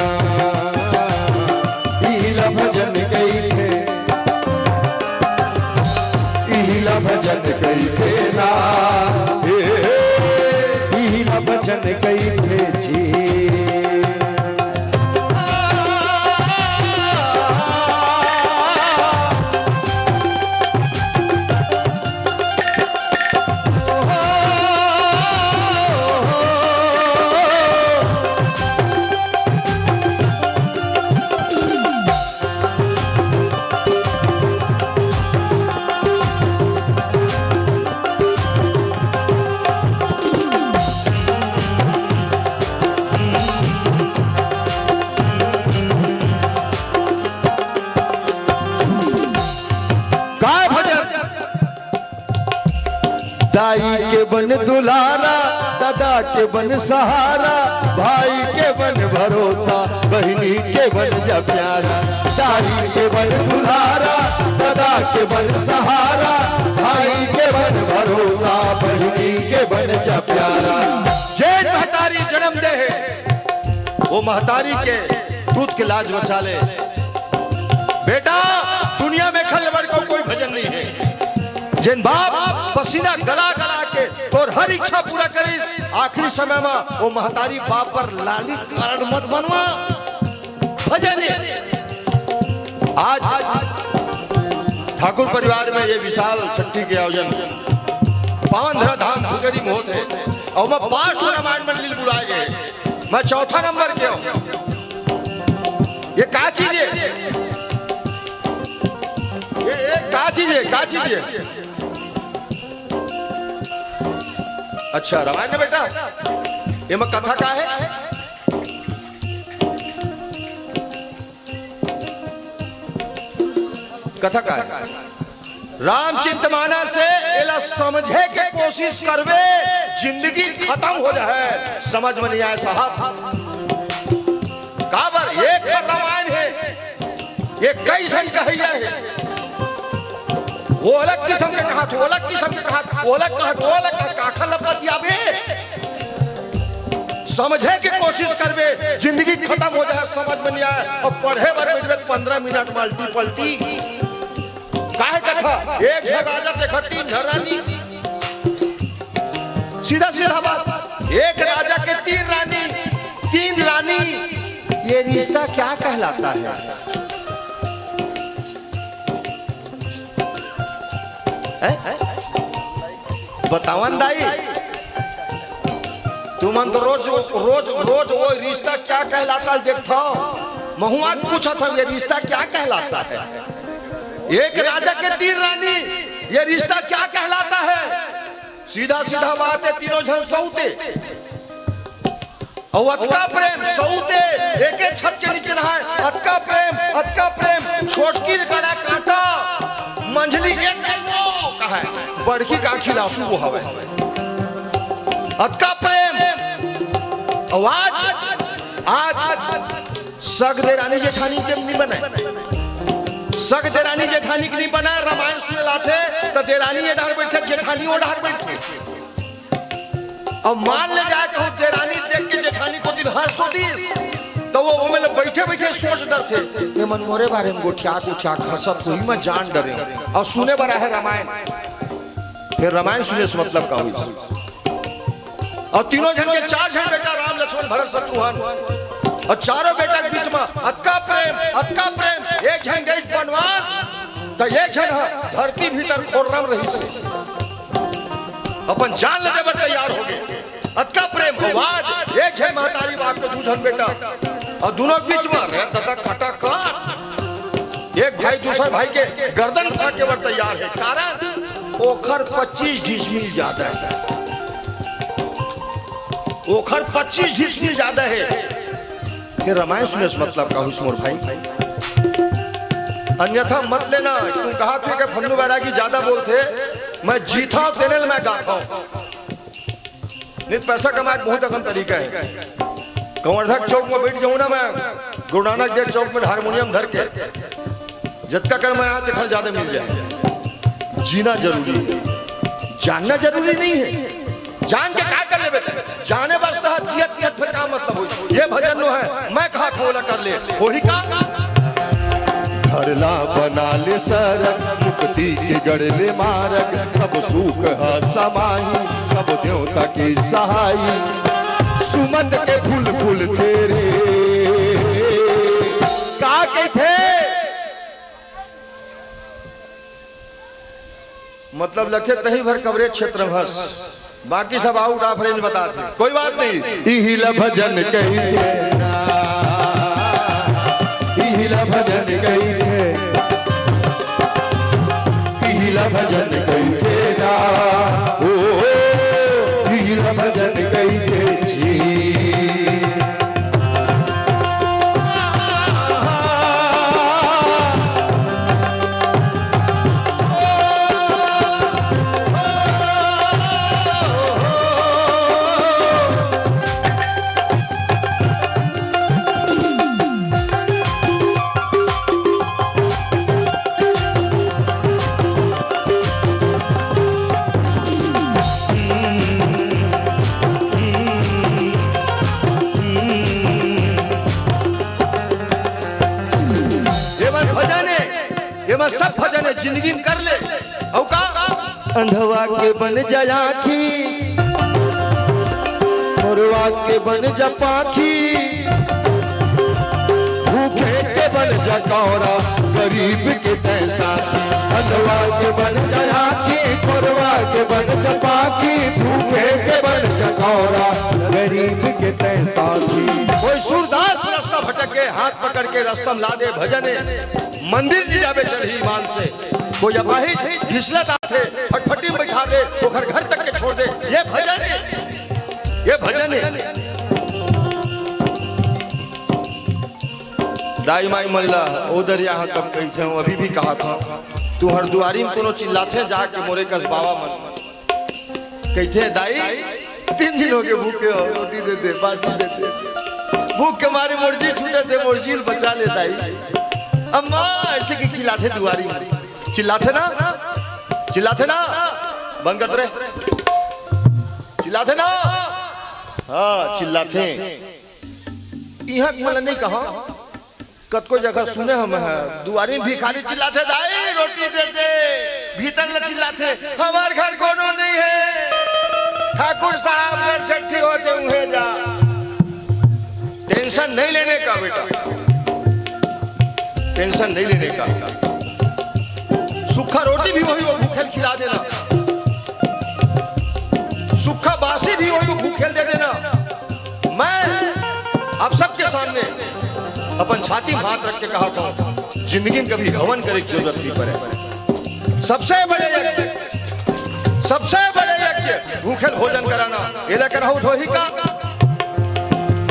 इहिला भजन कई थे, इहिला भजन कई थे ना, इहिला भजन कई थे जी। दाई के बन दुलारा, दादा के बन सहारा, भाई के बन भरोसा, बहनी के बन जा प्यारा। दाई के बन दुलारा, दादा के बन सहारा, भाई के बन भरोसा, बहनी के बन जा प्यारा। जेठ महतारी जन्म दे है, वो महतारी के दूध के लाज बचा ले। बेटा दुनिया में खलबड़ को कोई भजन नहीं है। जिन बाप पसीना गला गला के तोर हर इच्छा पूरा करिस, आखिरी समय में वो महतारी बाप पर लाली कारण मत बनवा। भजन आज ठाकुर परिवार में ये विशाल छठी के आयोजन पावन धरा धाम भुगरी में होते और मैं 5 रामायण मंडल बुलाए गए। मैं चौथा नंबर के हूँ। ये क्या चीज है? ये क्या चीज है? क्या चीज है? अच्छा रामायण है बेटा, ये मैं कथा का है। कथा का है। रामचिंतमाना से एला समझे के कोशिश करवे, जिंदगी खत्म हो जाए। समझ में नहीं आया साहब। काबर एक रामायण है, ये कई सन कहिया है। वो अलग किस्म के कहा, वो अलग किस्म के कहा, वो अलग कहा, वो अलग कहा, काखा लपा दिया बे। समझे की कोशिश करवे, जिंदगी खत्म हो जाए। समझ में नहीं आए और पढ़े बारे में 15 मिनट मल्टी पलटी काहे कथा। एक झर राजा देखा, 3 झर रानी। सीधा सीधा बात, एक राजा के 3 रानी, 3 रानी। ये रिश्ता क्या कहलाता है? बतावन दाई, तुम तो रोज रोज रोज वो रिश्ता क्या कहलाता है देखता हो। महुआ पूछा था ये रिश्ता क्या कहलाता है। एक राजा के 3 रानी, ये रिश्ता क्या कहलाता है? सीधा सीधा बात है, तीनों जन सौते और अतका प्रेम। सौते एक छत के नीचे रहा है। अतका प्रेम, अतका प्रेम। छोटकी कड़ा कांटा, मंझली एक कहा है, बड़की का खिलासू वो हवे। अतका प्रेम। आज सग दे रानी जेठानी के नहीं बने। सग दे रानी जेठानी के नहीं बना। रामायण सुने लाते तो दे रानी ये डार बैठे, जेठानी वो डार बैठे। अब मान ले जाए कि दे रानी देख के जेठानी को दिन हंस तो दी, तो वो मतलब बैठे बैठे सोच डर थे, ये मन मोरे बारे में गोठिया गोठिया खसत हुई, मैं जान डरे। और सुने बड़ा है रामायण, फिर रामायण सुने से मतलब का हुई। और तीनों जन के 4 जन बेटा, राम लक्ष्मण भरत शत्रुघ्न, और चारों बेटा के बीच में अतका प्रेम, अतका प्रेम। एक जन गई वनवास तो एक जन धरती भीतर खोरम रही से अपन जान लेने पर तैयार हो गए। अतका प्रेम। आज एक जन महतारी बाप के 2 जन बेटा, और दोनों बीच में दादा खटा काट। एक भाई दूसरे भाई के गर्दन खा के वर तैयार है। कारण ओखर 25 डिसमिल ज्यादा है। ओखर 25 डिसमिल ज्यादा है। फिर रामायण सुने से मतलब का हुस्मोर भाई, अन्यथा मत लेना। तुम कहा थे कि फन्नू बैरागी ज्यादा बोलते, मैं जीता हूं तेने मैं गाता हूं। नहीं पैसा कमाए बहुत अगम तरीका है। कंवर्धक चौक में बैठ जाऊं ना मैं, गुरु नानक देव चौक में हारमोनियम धर के, जितना कर मैं यहाँ देखा ज्यादा मिल जाए। जीना जरूरी है, जानना जरूरी नहीं है। जान के क्या कर ले लेवे जाने बसता है जियत जियत फिर का मतलब हो ये भजन नो है मैं कहा खोला कर ले वही का घरला बना ले सरक मुक्ति के गढ़ले मारक सब सुख है समाही सब देवता के सहाई सुमन के फूल फूल तेरे का के थे मतलब लखे तही भर कवरेज क्षेत्र भस बाकी सब आउट ऑफ रेंज बताते कोई बात नहीं इहिला भजन कही थे इहिला भजन कही थे इहिला भजन कही थे ना ओ इहिला भजन कही थे जी सब भजन जिंदगी में कर ले औ का अंधवा के बन जा आँखी मोरवा के बन जा पाखी भूखे के बन जा कौरा गरीब के तय साथी अंधवा के बन जा आँखी मोरवा के बन जा पाखी भूखे के बन जा कौरा गरीब के तय साथी कोई सूरदास रास्ता भटक के हाथ पकड़ के रास्ता ला दे भजने मंदिर जी जावे चल ही ईमान से कोई अपाहिज घिसलत आथे फटफटी में बैठा दे तो घर तक के छोड़ दे ये भजन है दाई माई मल्ला उधर यहाँ कब कही थे अभी भी कहा था तू हर दुआरी में कोनो चिल्लाते जाके मोरे कस बाबा मन कही थे दाई 3 दिन हो गए भूखे हो रोटी दे दे बासी दे दे भूख के मारे मुर्जी छूटे दे मुर्जी बचा ले दाई अम्मा ऐसे की चिल्लाते दुआरी चिल्लाते ना बंद कर दे चिल्लाते ना हाँ चिल्लाते यहाँ मतलब नहीं कहा कत को जगह सुने हम है दुआरी में भिखारी चिल्लाते दाई रोटी दे दे भीतर न चिल्लाते हमारे घर कोनो नहीं है ठाकुर साहब घर छठी होते हुए जा टेंशन नहीं लेने का बेटा टेंशन नहीं लेने का सूखा रोटी भी वही वो भूखेल खिला देना सूखा बासी भी वही वो भूखेल दे देना मैं आप सबके सामने अपन छाती में हाथ रख के कहा था जिंदगी में कभी हवन करे की जरूरत नहीं पड़े सबसे बड़े यज्ञ भूखेल भोजन कराना ये लेकर हो ही का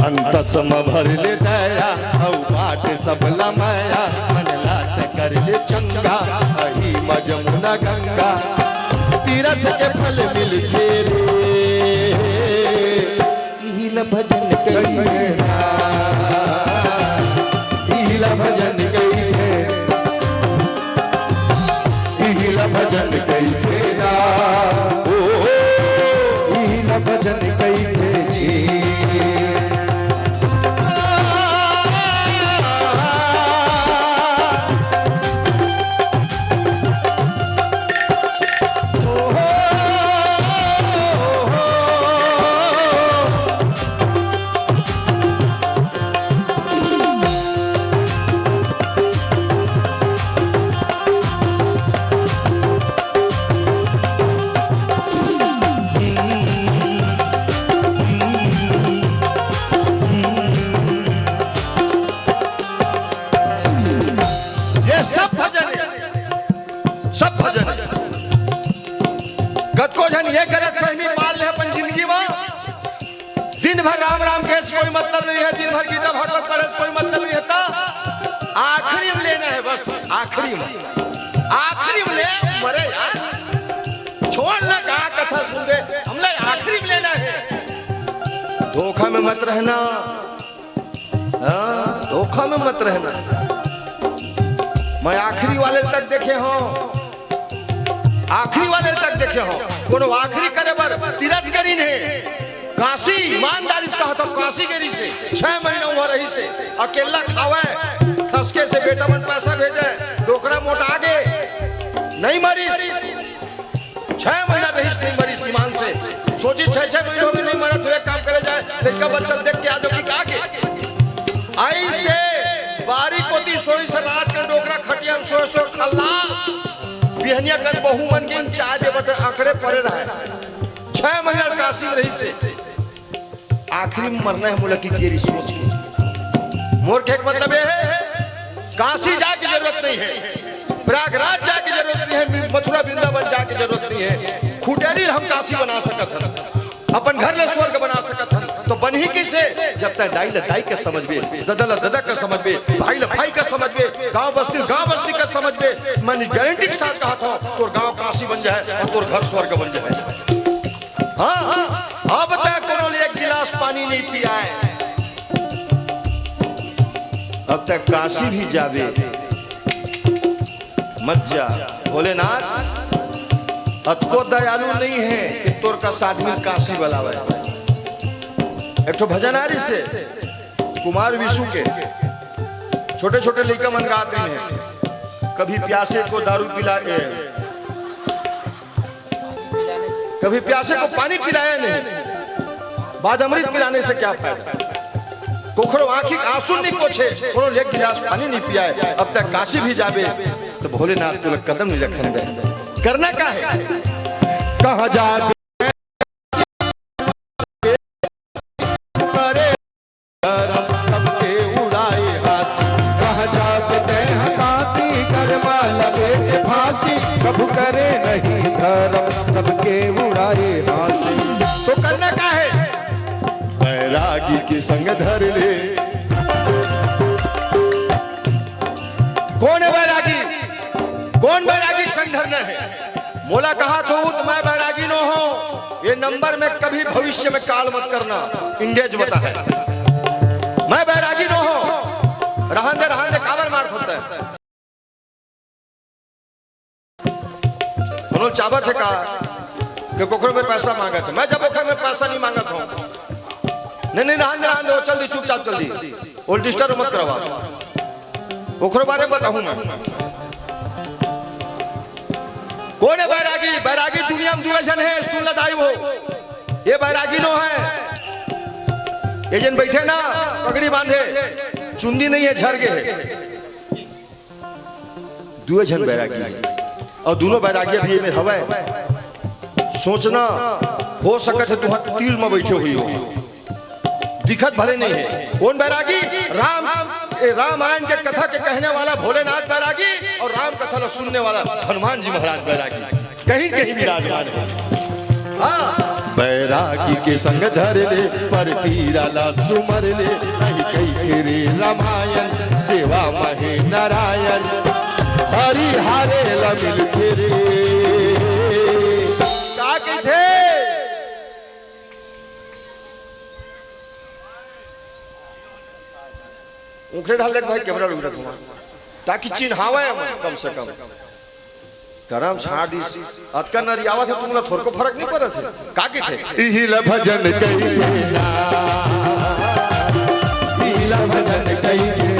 अंत सम भर ले दया हौ बाट सबला माया मन लात कर ले चंगा अही मजमुना गंगा तीरथ के फल मिल थे रे इहिला भजन कही थे इहिला भजन कही थे इहिला भजन कही थे ना ओ इहिला भजन कही थे जी कोई मतलब नहीं है दिन भर गीता भागवत पढ़े कोई मतलब नहीं था आखिरी में लेना है बस आखिरी में ले मरे यार छोड़ ना कहा कथा सुन दे हमने आखिरी में लेना है धोखा में मत रहना धोखा में मत रहना मैं आखिरी वाले तक देखे हो कोनो आखिरी करे बर तीरथ करी नहीं काशी ईमानदारी से कहा था, काशी गेरी से 6 महीना हुआ रही से अकेला खावे, खसके से बेटा मन पैसा भेजे, डोकरा मोटा आगे नहीं मरी, 6 महीना रही नहीं मरी ईमान से। सोची 6 महीनों में नहीं मरा तो एक काम करे जाए, लड़का बच्चा देख के आ जाओ कि आगे आई से बारी को दी सोई से रात के डोकरा खटिया सो खल्लास बिहनिया कर बहु मन के चाय दे बता आंकड़े पड़े रहे। 6 महीना काशी में रही से आखिरी में मरना है मुला की तेरी सोच के। मोर के मतलब ये है काशी जाके जरूरत नहीं है, प्रयागराज जाके जरूरत नहीं है, मथुरा वृंदावन जाके जरूरत नहीं है। खुटेरी हम काशी बना सकत हन, अपन घर ले स्वर्ग बना सकत हन। तो बनही किसे जब तक दाई ल दाई के समझबे, ददा ल ददा के समझबे, भाई ल भाई का समझबे, गांव बस्ती का समझबे। मैं गारंटी के साथ कहा था तोर गांव काशी बन जाए और तोर घर स्वर्ग बन जाए। हाँ अब तक कोनो एक गिलास पानी नहीं पिया है, अब तक काशी भी जावे मत जा। भोलेनाथ अतको दयालु नहीं है कि तोर का आदमी काशी बलावे। एक तो भजन आ रही से कुमार विशु के छोटे छोटे लड़का मन गाते हैं, कभी प्यासे को दारू पिलाए, कभी प्यासे को पानी पिलाया नहीं, बाद अमृत पिलाने से क्या फायदा। कोखरो आंखी आंसू नहीं पोछे, कोनो एक गिलास पानी नहीं पिया है, अब तक काशी भी जावे तो भोलेनाथ तुल कदम नहीं रखने दे। करना क्या है, कहाँ जाके प्रभु करे नहीं धर्म सबके उड़ाए हासी। तो करना क्या है, बैरागी के संग धर ले। कौन है बैरागी, कौन बैरागी संग धरना है। मोला कहा तो मैं बैरागी न हो, ये नंबर में कभी भविष्य में काल मत करना, इंगेज बता है। मैं बैरागी न हो, रहन दे काबर मार होता है। चावत है कहा कि कोखरो में पैसा मांगा था, मैं जब ओखर में पैसा नहीं मांगा था। नहीं रहन दो, चल दी चुपचाप चल दी, और डिस्टर्ब मत करवा। ओखरो बारे में बताऊं मैं। कौन है बैरागी, बैरागी दुनिया में 2 जन है, सुन लदाई वो। ये बैरागी नो है, ये जन बैठे ना पगड़ी बांधे, चुंडी नहीं है, झरगे है, 2 जन बैरागी है। और दोनों बैरागी भी में हवा है। सोचना हो सकता है तुम तीर में बैठे हुई हो, दिखत भले नहीं है। कौन बैरागी, रामायण के कथा के कहने वाला भोलेनाथ बैरागी, और राम कथा ला सुनने वाला हनुमान जी महाराज बैरागी, कहीं कहीं विराजमान है। हाँ बैरागी के संग धर ले, पर पीरा ला सुमर ले, कहीं तेरे रामायण सेवा महे नारायण, हरि हारे लमिल तेरे का थे। उखड़े ढाल भाई कैमरा उगड़ घुमा ताकि चिन्हावे कम से कम। करम छाड़ दी अतका नरियावा थे, तुमला थोड़ को फर्क नहीं पड़ा थे का के थे। इहिला भजन कई ना, इहिला भजन कई थे,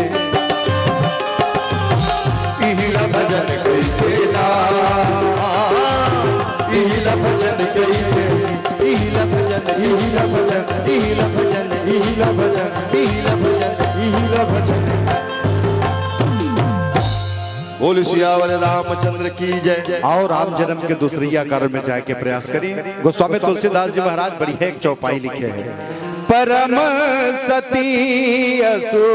इहिला भजन कई थे ना, इहिला भजन कई थे, इहिला भजन, इहिला भजन, इहिला भजन, इहिला भजन, इहिला भजन, इहिला भजन। बोल सियावर रामचंद्र की जय। और राम जन्म के दूसरिया कार्य में जाए के प्रयास करिए। गोस्वामी तुलसीदास जी महाराज बड़ी है एक चौपाई लिखे हैं, परम सती असु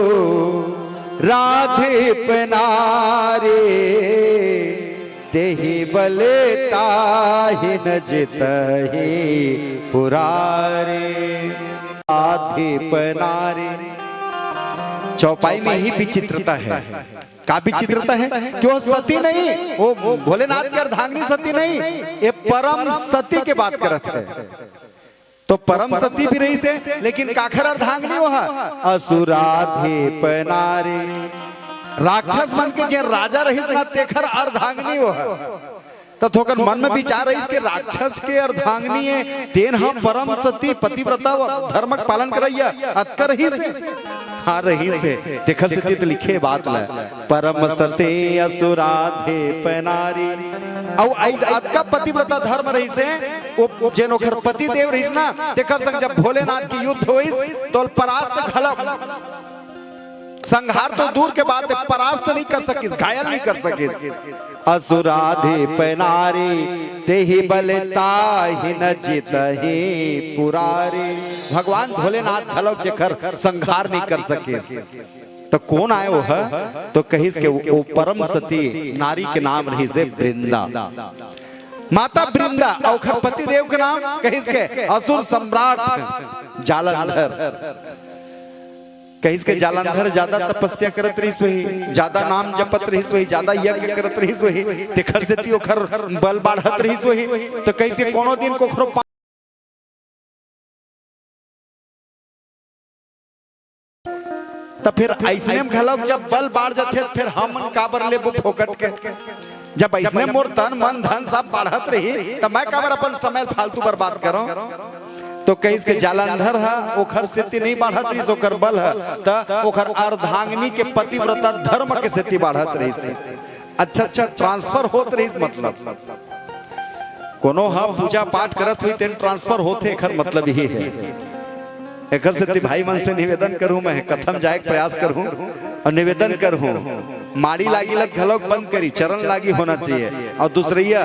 राधे पनारे, देहि बले ताहि न जितहि पुरारे, राधे पनारे। चौपाई में ही विचित्रता है। का विचित्रता है कि वो सती नहीं, वो भोलेनाथ की अर्धांगिनी सती नहीं, ये परम सती के बात करते हैं। तो परम सती भी रही से, लेकिन काखर अर्धांगिनी वो है असुराधे पनारे, राक्षस मन के जे राजा रही ना तेखर अर्धांगिनी वो है। तो थोकर मन में विचार है इसके राक्षस के अर्धांगिनी है तेन हम परम सती पतिव्रता धर्मक पालन करैया अतकर ही से हाँ रही से देखल से तो लिखे बात ला परम सते असुराधे पनारी औ अतका पतिव्रता धर्म रही से वो जेन ओकर पति देव रही ना देखल संग जब भोलेनाथ की युद्ध होइस तो परास्त खलक संहार तो दूर के बात है परास्त नहीं कर सकिस घायल नहीं कर सकिस असुराधे पनारे तेहि बलता ही न जीतहि पुरारे भगवान भोलेनाथ खलक जेकर संहार नहीं कर सकिस तो कौन आए वो है तो कहिस के वो परम सती नारी के नाम रही से वृंदा माता वृंदा और पति देव के नाम कहिस के असुर सम्राट जालंधर कहीं के जालंधर ज्यादा तपस्या करत रही वही ज्यादा नाम जपत रही वही ज्यादा यज्ञ करत रही वही तेखर से ती ओखर बल बढ़त रही वही तो कहीं के कोनो दिन कोखरो तो फिर ऐसने में घलक जब बल बढ़ जाते फिर हम काबर ले फोकट के जब ऐसने मोर तन मन धन सब बढ़त रही तो मैं काबर अपन समय फालतू बर्बाद करूं तो कहीं के जालंधर है ओखर सेती नहीं बढ़त रही ओकर बल है तो ओखर अर्धांगिनी के पतिव्रता धर्म के सेती बढ़त रही अच्छा अच्छा ट्रांसफर होत रही मतलब कोनो हम पूजा पाठ करत हुई तेन ट्रांसफर होते एकर मतलब यही है एकर सेती भाई मन से निवेदन करूं मैं कथम जाए प्रयास करूं और निवेदन करूं माड़ी लागी लग घलोक बंद करी चरण लागी होना चाहिए और दूसरिया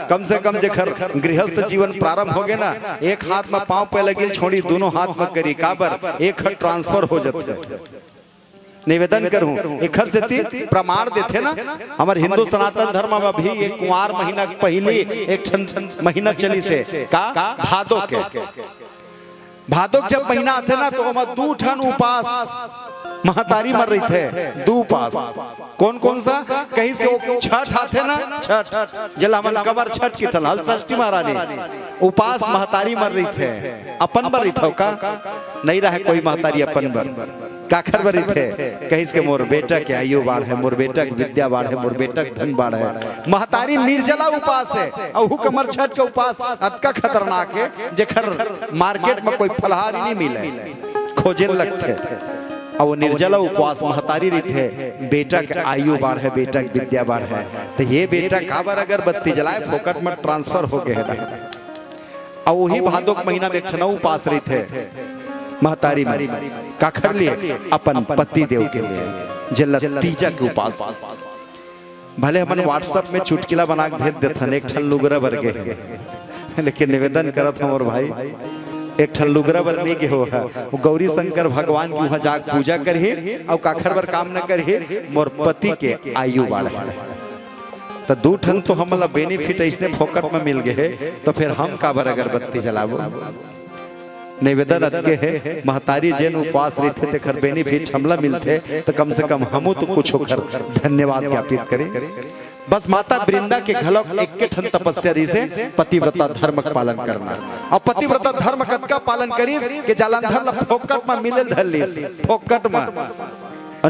कम से कम जेखर गृहस्थ जीवन प्रारंभ हो गए ना एक हाथ में पांव पे लगी छोड़ी दोनों हाथ में करी काबर एक हट ट्रांसफर हो जाते निवेदन करूं एक से प्रमाण देते ना हमारे हिंदू सनातन धर्म में भी एक कुंवार महीना पहले एक महीना चली से का भादो के भादो जब महीना आते ना तो हम 2 ठन उपास महतारी मर रही थे 2 उपास कौन कौन सा कहीं से छठ आते ना छठ जला मन कबर छठ की थल षष्ठी महारानी उपास महतारी मर रही थे अपन बर रही थो का नहीं रहा कोई महतारी अपन बर काखर बर रही थे कहीं के मोर बेटा के आयु बाढ़ है मोर बेटा के विद्या बाढ़ है मोर बेटा के धन बाढ़ है महतारी निर्जला उपास है और कमर छठ के उपास अतका खतरनाक है जेखर मार्केट में कोई फलहार नहीं मिले खोजे लगते और वो निर्जला उपवास महतारी रही है बेटा के आयु बाढ़ है बेटा की विद्या बाढ़ है तो ये बेटा काबर अगरबत्ती जलाए फोकट में ट्रांसफर हो गए और वही भादो के महीना में एक उपास रही थे महतारी में काखर लिए अपन पति देव के लिए जल तीजा के उपास भले अपन व्हाट्सएप में चुटकिला बना के भेज देते एक ठन लुगरा वर्गे लेकिन निवेदन करत हम और भाई एक ठन लुगरा बर नहीं के हो वो गौरी शंकर भगवान की वहां जाग पूजा करही और काखर बर काम न करही मोर पति के आयु बढ़े तो 2 ठन तो हमला बेनिफिट इसने फोकट में मिल गए तो फिर हम काबर अगरबत्ती जलाबो निवेदन के है महतारी जैन उपवास रही थे तेखर बेनिफिट हमला मिलते तो कम से कम हमू तो कुछ होकर धन्यवाद ज्ञापित करें बस माता वृंदा के घलक एक के ठन तपस्या रही से पतिव्रता धर्म का पालन करना और पतिव्रता धर्म का पालन करी के जालंधर ला फोकट में मिले धरली फोकट में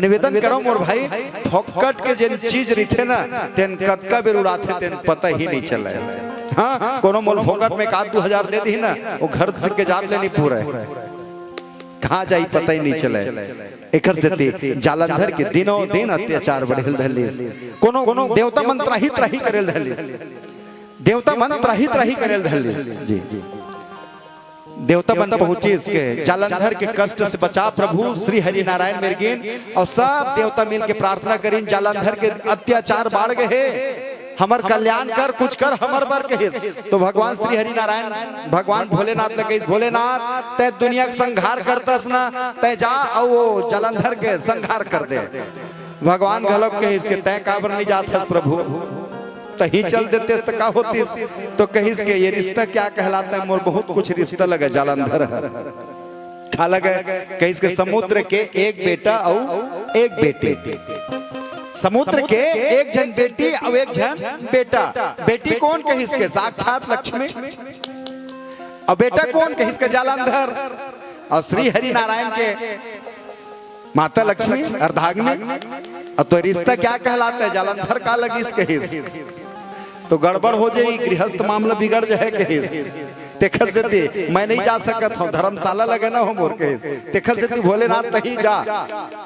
निवेदन करो मोर भाई फोकट के जेन चीज रही थे ना तेन कतका बेर उड़ाते तेन पता ही नहीं चला हाँ कोनो मोल फोकट में 1-2 दे दी ना वो घर धर के जात लेनी पूरा कहाँ जाई पता ही नहीं चले एकर से जालंधर के दिनों दिन अत्याचार बढ़ेल धरली कोनो कोनो देवता मन त्राही त्राही करेल धरली देवता मन त्राही त्राही करेल धरली जी देवता मन पहुंचे इसके जालंधर के कष्ट से बचा प्रभु श्री हरि नारायण मिर्गिन और सब देवता मिल के प्रार्थना करें जालंधर के अत्याचार बढ़ गए हमर कल्याण कर कुछ कर हमर बर के तो भगवान श्री हरि नारायण भगवान भोलेनाथ लगे भोलेनाथ तय दुनिया का संहार करतस ना तय जा और वो जालंधर के संहार कर दे भगवान गलक के इसके तय काबर नहीं जात प्रभु तो ही चल देते तो क्या होती तो कहीं के ये रिश्ता क्या कहलाता है मोर बहुत कुछ रिश्ता लगे जालंधर खा लगे कहीं के समुद्र के एक बेटा और एक बेटी समुद्र के एक जन बेटी और एक जन बेटा बेटी कौन कहीं के साक्षात लक्ष्मी और बेटा कौन कहीं के जालंधर और श्री हरि नारायण के माता लक्ष्मी अर्धाग्नि और तो रिश्ता क्या कहलाता है जालंधर का लगी कहीं तो गड़बड़ हो जाए, गृहस्थ मामला बिगड़ जाए कहीं तेखर से ती मैं नहीं जा सकत हूँ, धर्मशाला लगे ना हो मोर के तेखर से ती भोलेनाथ नहीं जा।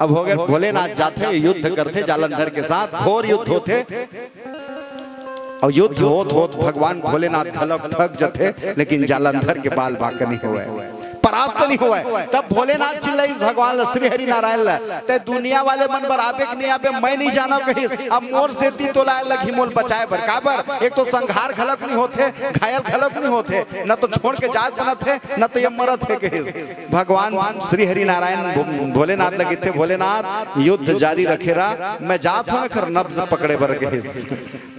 अब हो गए भोलेनाथ जाते युद्ध करते जालंधर के साथ, घोर युद्ध होते और युद्ध होत होत भगवान भोलेनाथ खलक थक जथे, लेकिन जालंधर के बाल बाक नहीं हुए, परास्त नहीं हुआ। तब भोलेनाथ चिल्लाई भगवान श्री हरि नारायण ला, ते दुनिया वाले मन बर आबे कि नहीं आबे मैं नहीं जाना कहीं, अब मोर सेती तो लाए लगी मोल बचाए बर काबर, एक तो संघार खलक नहीं होते, घायल खलक नहीं होते, न तो छोड़ के जात बनत है न तो ये मरत है कहीं। भगवान श्री हरि नारायण भोलेनाथ लगे थे, भोलेनाथ युद्ध जारी रखेरा, मैं जात हूं कर नब्ज पकड़े बर कहीं।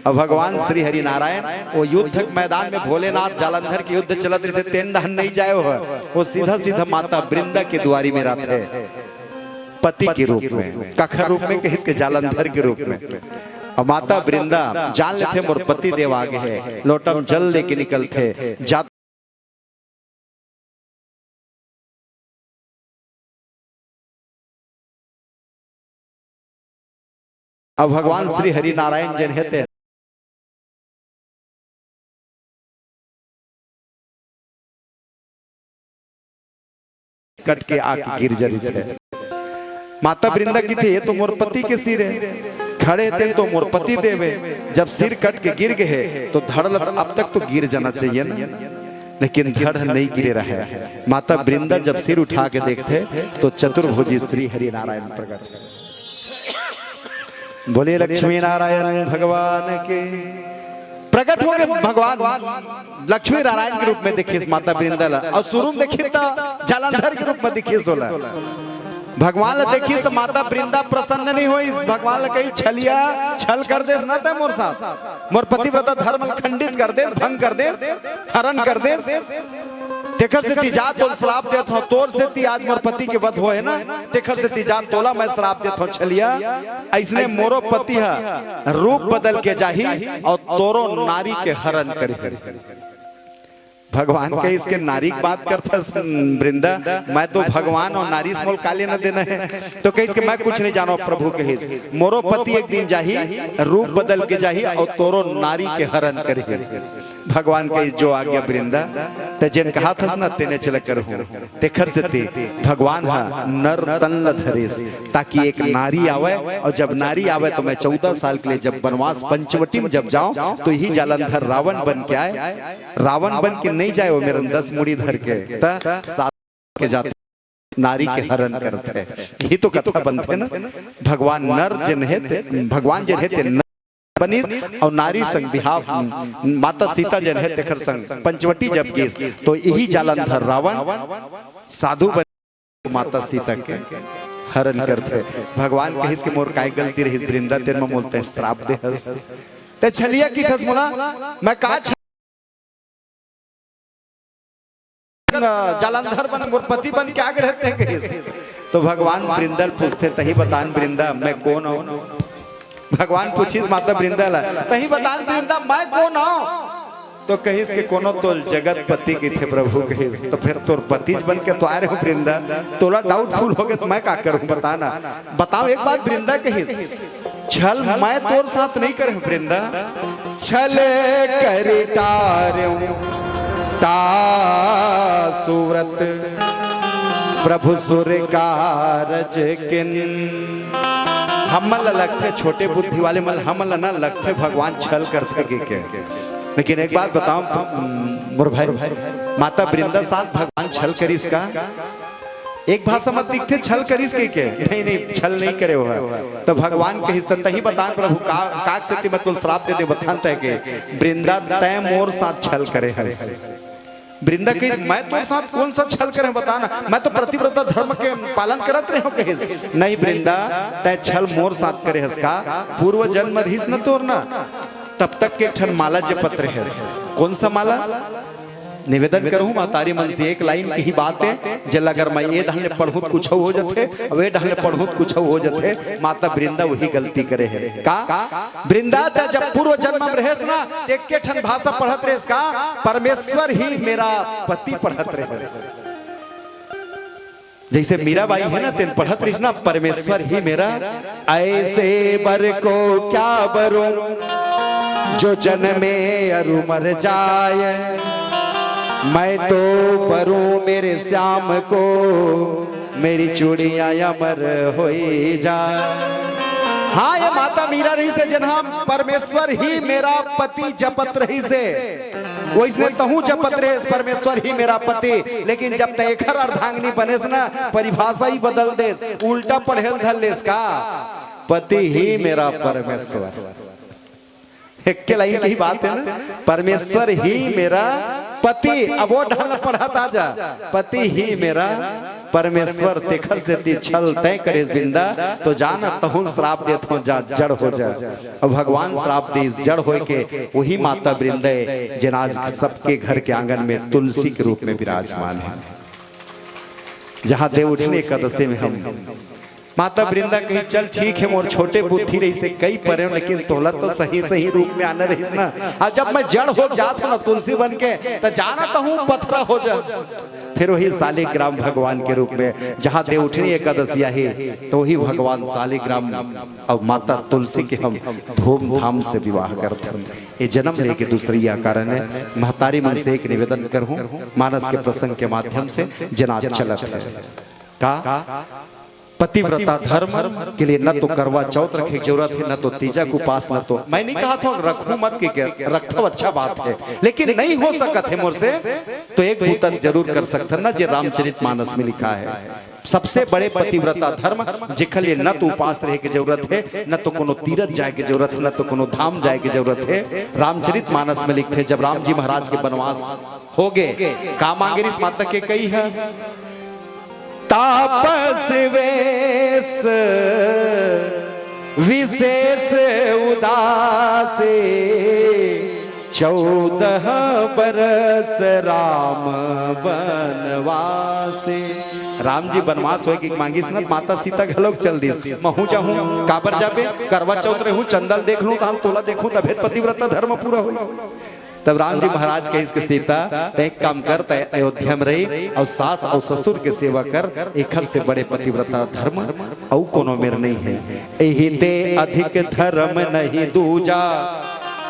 अब भगवान श्री हरि नारायण वो युद्ध मैदान में भोलेनाथ जालंधर के युद्ध चलत रहे थे, तेंडहन नहीं जाए वो सीधा सीधा माता वृंदा के द्वारी में रहते, पति के रूप में, कखर रूप में, किसके जालंधर के रूप में। और माता वृंदा जान लेते मोर पति देव आगे है, लोटम जल लेके निकलते जा। अब भगवान श्री हरि नारायण जिन हेते कट के आके गिर जरी थे। माता वृंदा की थे ये तो मोर पति के सिर है, खड़े थे तो मोर पति देवे, जब सिर कट के गिर गए तो धड़ अब तक तो गिर जाना चाहिए ना, लेकिन धड़ नहीं गिरे रहे। माता वृंदा जब सिर उठा के देखते तो चतुर्भुजी श्री हरि नारायण प्रकट। बोले लक्ष्मी नारायण भगवान के प्रकट हो गए। भगवान लक्ष्मी नारायण के रूप में देखिए माता वृंदा ला, और शुरू में देखिए तो जालंधर के रूप में देखिए सोला। भगवान देखिए तो माता वृंदा प्रसन्न नहीं हुई, भगवान ने कही छलिया छल कर देस ना ते मोर साथ, मोर पतिव्रता धर्म खंडित कर देस, भंग कर देस, हरण कर देस, तेखर से तिजात तो श्राप देत हो, तोर से ती आज मोर पति के वध होए ना, तेखर से तिजात तोला मैं श्राप देत हो छलिया, ऐसने मोरो पति है रूप बदल के जाही और तोरो नारी के हरण करी। भगवान के इसके नारी की बात करता वृंदा, मैं तो भगवान और नारी से मोल काले न देना है, तो कहीं इसके मैं कुछ नहीं जानो प्रभु के हिस, मोरो पति एक दिन जाही रूप बदल के जाही और तोरो नारी के हरण करी। भगवान के जो आज्ञा वृंदा ते जिन कहा था ना तेने चले कर हूं, तेखर से ती भगवान हा नर तन धरेस, ताकि एक नारी आवे, और जब नारी आवे तो मैं 14 साल के लिए जब वनवास पंचवटी में जब जाऊं तो यही जालंधर रावण बन के आए, रावण बन के नहीं जाए वो मेरे 10 मुड़ी धर के साथ के जाते नारी के हरण करते, यही तो कथा बनते ना। भगवान नर जिन है भगवान जिन है बनीस और नारी संग बिहाव, माता सीता जन है तेखर संग पंचवटी जब गई तो यही जालंधर रावण साधु बन माता सीता के हरण करते। भगवान कहिस के मोर काय गलती रही वृंदा तेर में बोलते श्राप दे हस ते छलिया की थस मोला मैं का जालंधर बन मोर पति बन के आगे रहते हैं कहिस। तो भगवान वृंदल पूछते सही बतान वृंदा मैं कौन हूं। भगवान पूछिस माता वृंदा ला तही बतान वृंदा मैं कौन हूं। तो कहिस के कोनो तो जगत पति के थे प्रभु कहिस, तो फिर तोर पतिज बन के तो आ रहे हो वृंदा, तोला डाउटफुल हो गए तो मैं क्या करूं बताना। बताओ एक बात वृंदा कहिस, छल मैं तोर साथ नहीं करे वृंदा, छले करी तारे सुव्रत प्रभु सूर्य कारज किन। हमल लगते छोटे बुद्धि वाले मल हमल न लगते भगवान छल करते के। लेकिन एक बात बताओ मोर भाई, माता वृंदा साथ भगवान छल करिस का? एक भाषा मत दिखते छल करिस के नहीं नहीं छल नहीं करे हो। तो भगवान के हिस्सा तही बतान प्रभु काक से मत श्राप दे दे बतान तय के वृंदा तय मोर साथ छल करे है। वृंदा कहिस मैं तो साथ कौन सा छल करे बताना, मैं तो प्रतिव्रता धर्म के पालन करत रहे हो कहिस। नहीं वृंदा तय छल मोर साथ करे हस का, पूर्व जन्म रहीस न तोर ना, तब तक के ठन माला जपत रहे। कौन सा माला? निवेदन करूं मातारी मन से एक लाइन की ही बात है, जल अगर मैं ये ढंग पढ़ूं कुछ हो जाते, वे ढंग पढ़ूं कुछ हो जाते। माता वृंदा वही गलती करे है का वृंदा जब पूर्व जन्म में रहेस ना एक के ठन भाषा पढ़त रहेस का, परमेश्वर ही मेरा पति पढ़त रहेस। जैसे मीराबाई है ना, तेन पढ़त रही ना, परमेश्वर ही मेरा ऐसे बर को क्या बरो जो जन्मे अरु मर जाए, मैं तो बरूं मेरे श्याम को मेरी चूड़ियां अमर हो जाए। हाँ, ये माता मीरा रही से जन्हा परमेश्वर ही मेरा पति जपत रही से, वो इसने तहु जपत रहे परमेश्वर ही मेरा पति। लेकिन जब तक अर्धांगिनी बनेस ना, परिभाषा ही बदल देस, उल्टा पढ़ेल धल लेस का पति ही मेरा परमेश्वर। एक लाइन की बात है ना, परमेश्वर ही मेरा पति। अब वो ढल पढ़ा ताजा, पति ही मेरा परमेश्वर। तेखर से ती छल तय करे बिंदा तो जाना तहुन श्राप देत हो जा जड़ हो जा। अब भगवान श्राप दे जड़ होय के वही माता वृंदे जिन आज सबके घर के आंगन में तुलसी के रूप में विराजमान है। जहाँ देव उठने एकादशी में हम माता वृंदा कही चल ठीक है, मोर छोटे बुद्धि रही से कई परे, लेकिन तोला तो सही सही रूप में आना रही ना। अब जब मैं जड़ हो जात हूँ ना तुलसी बन के, तो जाना तो हूँ पथरा हो जा। फिर वही शालिग्राम भगवान के रूप में, जहाँ देव उठनी एकादशिया है तो वही भगवान शालिग्राम और माता तुलसी के हम धूमधाम से विवाह करते हैं। ये जन्म लेके दूसरी यह कारण है। महतारी मन से एक निवेदन करूँ मानस के प्रसंग के माध्यम से, जना चलत है का पतिव्रता धर्म के लिए न तो करवा चौथ रखे जरूरत है, न तो तीजा को पास, न तो मैं नहीं कहा था रखू मत के रखो अच्छा बात है, लेकिन नहीं हो सकत है मोर से तो एक भूतन जरूर कर सकते ना। जे रामचरितमानस में लिखा है सबसे बड़े पतिव्रता धर्म जिखल लिए न तो उपास रहे की जरूरत है, न तो कोनो तीरथ जाए की जरूरत है, न तो कोनो धाम जाए की जरूरत है। रामचरितमानस में लिखते जब राम जी महाराज के वनवास हो गए, का मांगे इस माता के कई है तापस वेश विशेष उदासे, 14 बरस राम बनवासे। राम जी बनवास हो कि मांगी न माता सीता घलोक चल दी महू जाऊं काबर जाबे करवा चौथ रहूं चंदल देख लूं हम तोला देखूं तभे पतिव्रता धर्म पूरा हो। तब राम जी महाराज कहे इसके सीता एक काम कर तय अयोध्या में रही और सास और ससुर के सेवा कर, एक से बड़े पतिव्रता धर्म और कोनो मेर नहीं है। एही ते अधिक धर्म नहीं दूजा,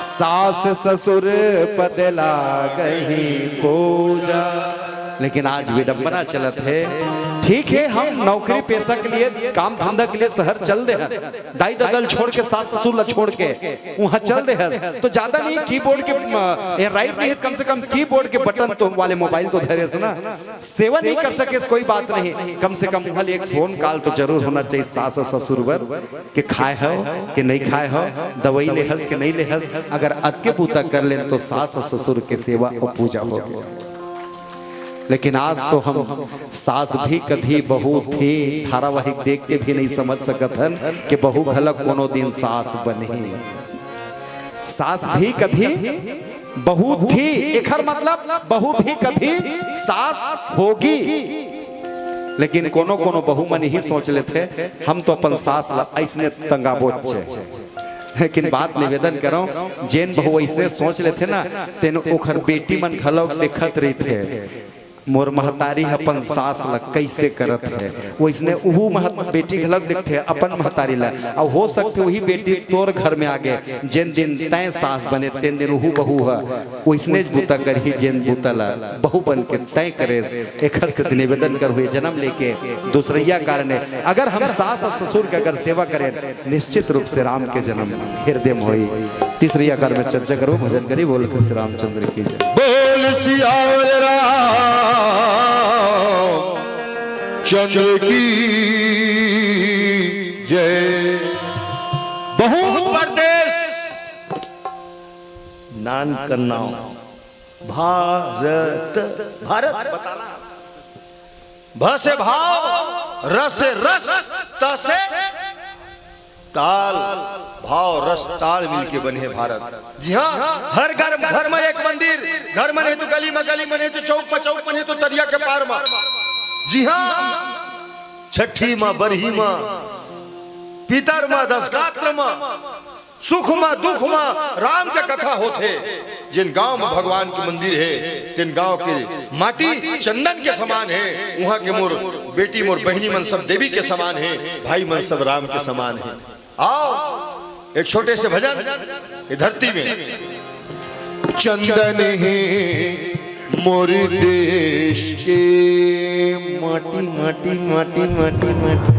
सास ससुर पद लागहि पूजा। लेकिन आज विडंबना चलत है। ठीक है, हम नौकरी पेशा के लिए काम धंधा के लिए शहर चल दे हैं, दाई ददल छोड़ के सास ससुर ला छोड़ के वहां चल दे हैं, तो ज्यादा नहीं कीबोर्ड के राइट नहीं है, कम से कम कीबोर्ड के बटन तो वाले मोबाइल तो धरे से ना। सेवा नहीं कर सके कोई बात नहीं, कम से कम वहां एक फोन कॉल तो जरूर होना चाहिए सास ससुर वर के खाए हो कि नहीं खाए हो, दवाई ले हंस के नहीं ले हंस। अगर अटके पूता कर ले तो सास ससुर के सेवा और पूजा हो। लेकिन आज तो हम सास भी कभी बहू थी धारावाहिक देख के भी नहीं समझ सकत हन कि बहू घलक कोनो दिन सास बनी। सास भी कभी बहू थी, एकर मतलब बहू भी कभी सास होगी। लेकिन कोनो कोनो बहू मन ही सोच लेते हम तो अपन सास ऐसने तंगाबोच छे। लेकिन बात निवेदन करो जेन बहू ऐसने सोच लेते ना तेन ओखर बेटी मन घलक देखत रही थे मोर महतारी अपन सास ला कैसे करत है, वो इसने उहू बेटी घलक दिखते अपन महतारी ला। और हो सकते वही बेटी तोर घर में आगे जिन दिन तय सास बने तेन दिन उहू बहू है वो इसने बूता कर ही जिन बूता ला बहू बन के तय करे। एक से निवेदन कर हुए जन्म लेके दूसरिया कारण है अगर हम सास और ससुर के अगर सेवा करें निश्चित रूप से राम के जन्म हृदय में होई। तीसरी आकार में चर्चा करो, भजन करी, बोल श्री रामचंद्र की जय। बोल सियावर चंद्र की जय। बहुत प्रदेश नान करना भारत भारत बताना। भ से भाव, र से रस, त से ताल, भाव रस ताल मिलके बने है भारत। जी हाँ, हर घर में एक मंदिर, घर में नहीं तो गली में तो चौक पर चौक में तो तरिया के पार में। जी हाँ, छठी माँ बरही माँ पितर माँ दशगात्र माँ सुख माँ दुख माँ राम के कथा होते। जिन गांव में भगवान के मंदिर है तिन गांव के माटी चंदन के समान है, वहां के मोर बेटी मोर बहनी मन सब देवी के समान है, भाई मन सब राम के समान है। आओ एक छोटे से भजन ये धरती में। चंदन है मोर देश के माटी माटी माटी माटी माटी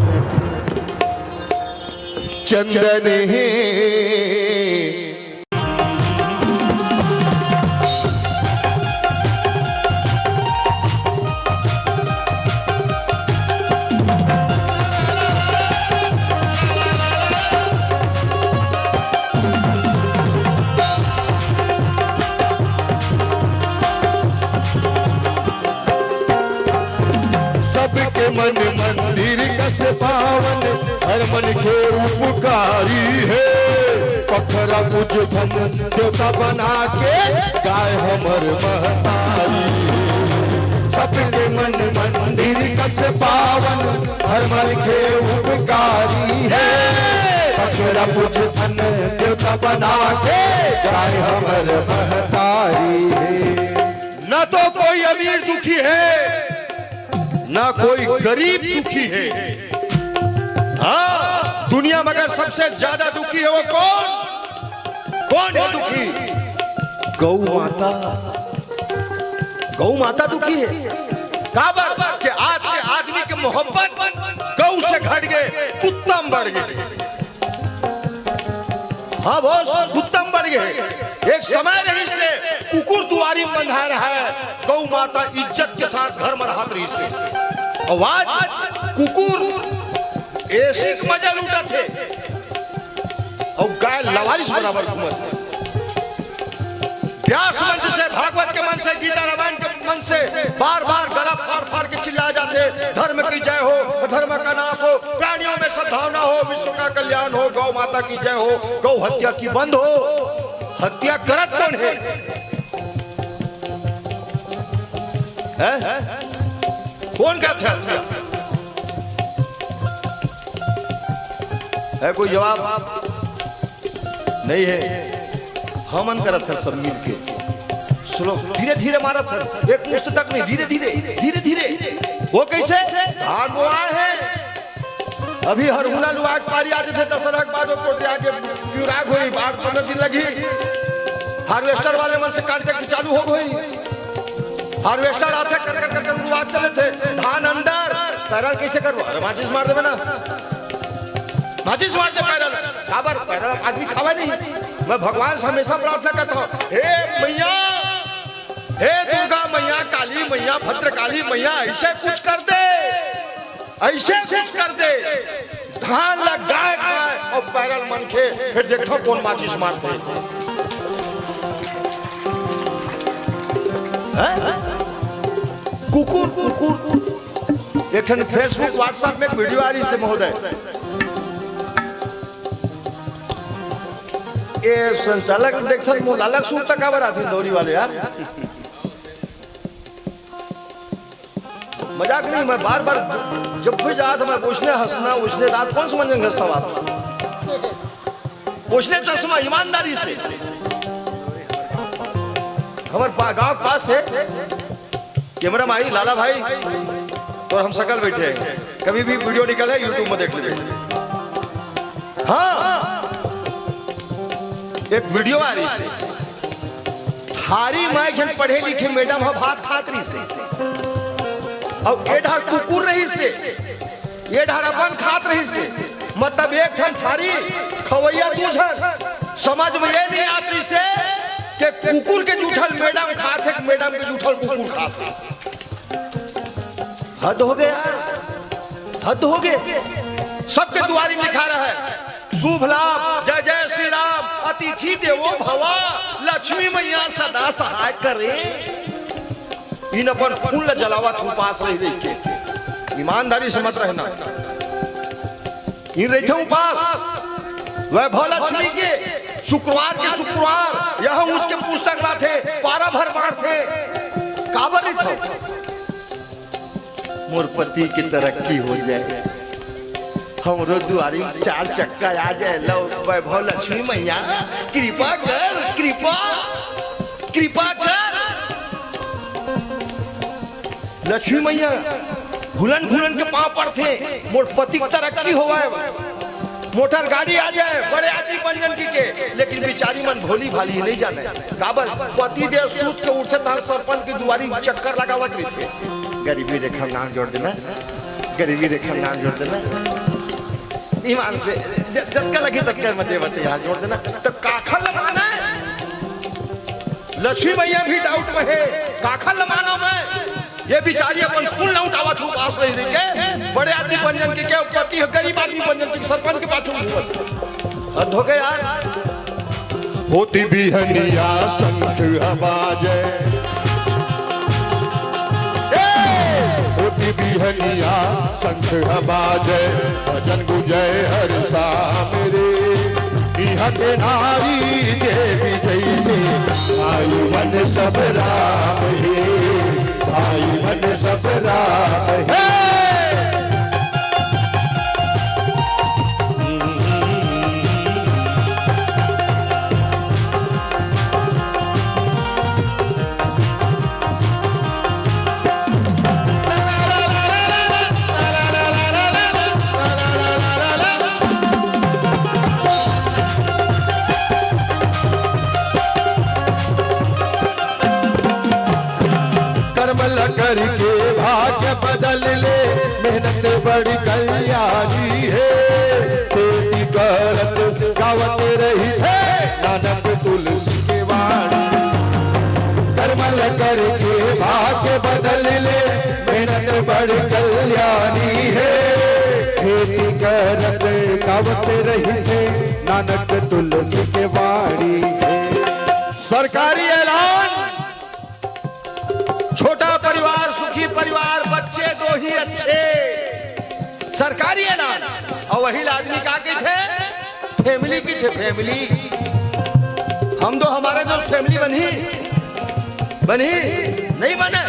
चंदन है मन मंदिर कस पावन हर मन के उपकारी है। पखरा कुछ धन देवता बना के गाय हमर महतारी। सबके मन मंदिर कस पावन हर मन के उपकारी है। पखरा कुछ धन देवता बना के गाय हमर महतारी है। न तो कोई अमीर दुखी है ना कोई गरीब दुखी है। हाँ दुनिया में अगर सबसे ज्यादा दुखी है वो कौन है दुखी? गौ माता। गौ माता दुखी है। काबर कि आज के आदमी के मोहब्बत गौ से घट गए, कुत्ता में बढ़ गए। हाँ बहुत कुत्ता में बढ़ गए। एक समय रही से कुकुर दुआरी में बंधा रहा है, गौ माता इज्जत के साथ घर में रहत रही से। और आज कुकुर ऐसे मजा लूटा थे और गाय लवारिस बराबर घूमत। व्यास मंच से, भागवत के मन से, गीता रामायण के मन से बार बार गला फाड़ फाड़ के चिल्ला जाते, धर्म की जय हो, धर्म का नाश हो, प्राणियों में सद्भावना हो, विश्व का कल्याण हो, गौ माता की जय हो, गौ हत्या की बंद हो। हत्या करत कौन है? कौन का था? है कोई जवाब नहीं है। हमन करत है सब मिल के, सुनो धीरे धीरे मारा था, एक मुश्त तक नहीं, धीरे धीरे धीरे धीरे। वो कैसे? धान बोआ है, अभी हरहुना लुआट पारी आते थे, दशहरा के बाद कोटिया के युराग हुई, 8-15 दिन लगी। हार्वेस्टर वाले मन से कांटेक्ट चालू हो गई। हार्वेस्टर आते कर कर कर लुआट चले थे, धान अंदर पैरल कैसे करो? अरे माचिस मार देवे ना, माचिस मार दे पैरल। काबर पैरल आदमी खावा नहीं। मैं भगवान से हमेशा प्रार्थना करता हूँ, हे मैया, हे दुर्गा मैया, काली मैया, भद्रकाली मैया, ऐसे कुछ कर दे, ऐसे कुछ कर दे, धान लग गाय खाए और पैरल मन के, फिर देखो कौन माचिस मारते। कुकुर कुकुर। एक फेसबुक व्हाट्सएप में एक वीडियो आ रही है महोदय, ये संचालक देखो मोलालक सूट तक आवर आते दौरी वाले यार। मजाक नहीं, मैं बार बार जब भी जाता मैं पूछने हंसना उसने दांत कौन समझेंगे हंसता बात पूछने चश्मा ईमानदारी से। हमारे गांव पास है कैमरा माई लाला भाई तो हम सकल बैठे हैं, कभी भी वीडियो निकल है यूट्यूब में देख ले। हाँ एक वीडियो आ रही है, थारी माई जन पढ़े लिखे मैडम हम भात खात रही से और ये ढार कुकुर रही से, ये ढार अपन खात रही से। मतलब एक ठन थारी खवैया दूसर समझ में ये नहीं आती से कि कुकुर के जूठल मैडम खाते, मैडम के जूठल कुकुर खाते। हद हो गया, हद हो गए। सबके दुआरी लिखा रहा है, शुभ लाभ, जय जय श्री राम, अतिथि देवो भवा, लक्ष्मी मैया सदा सहाय करे। इन अपन फूल जलावा तुम पास रह के ईमानदारी से मत रहना। इन रहते हूँ पास वैभव लक्ष्मी के शुक्रवार के शुक्रवार यहाँ उसके पुस्तक लाते, पारा भर बांटते। काबर नहीं था मोर पति की तरक्की हो जाए, हमरो दुआरी 4 चक्का आ जाए। लो वैभव लक्ष्मी मैया कृपा कर, कृपा। कृपा कर। लक्ष्मी मैया घुलन घुलन के पांव पर थे, मोर पति की तरक्की हो मोटर गाड़ी आ जाए, बड़े आदमी बन गन के, लेकिन बिचारी मन भोली भाली नहीं जाने काबर पति देव सूत के उठे तहां सरपंच की दुआरी चक्कर लगावत रही। गरीबी रेखा नाम जोड़ देना, गरीबी रेखा नाम जोड़ देना, ईमान से झटका लगे तक मध्य यहाँ जोड़ देना। तो काखा लमाना है, लक्ष्मी मैया भी डाउट में है, काखा लमाना में ये बिचारी अपन खून न उठावा तू पास रही के बड़े आदमी पंजन के क्या पति है, गरीब आदमी पंजन के सरपंच के पाछू हद हो गए यार। होती बिहनिया शंख आवाजे, होती बिहनिया शंख आवाजे, भजन गुंजे हर सा मेरे इहाँ के नारी देवी जैसे आयु मन सब राम है, आयु मन सब राम है। करके भाग्य बदल ले, मेहनत बड़ी कल्याणी है, खेती करत गावत रही है नानक तुलसी के वाणी। कर्मल करके भाग्य बदल ले, मेहनत बड़ी कल्याणी है, खेती करत गावत रही है नानक तुलसी के वाणी है। सरकारी ऐलान, छोटा परिवार सुखी परिवार, बच्चे दो ही अच्छे, सरकारी ऐलान। और वही आदमी का के थे, फैमिली की थे, फैमिली। हम दो हमारे जो फैमिली बनी नहीं बने,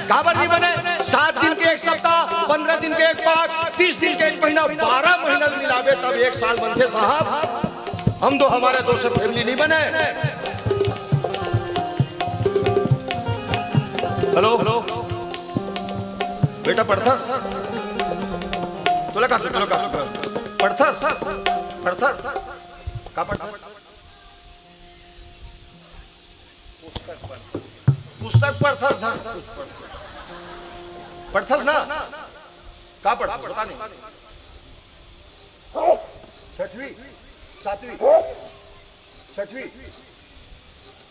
काबर नहीं बने। 7 दिन के एक सप्ताह, 15 दिन के एक पाक, 30 दिन के एक महीना, 12 महीना मिलावे तब 1 साल बनते साहब। हम दो हमारे दो से फैमिली नहीं बने। हेलो हेलो बेटा पढ़थस तोला का पढ़थस का पुस्तक पढ़थस ना का पढ़ता पता नहीं। 6वीं 7वीं 6वीं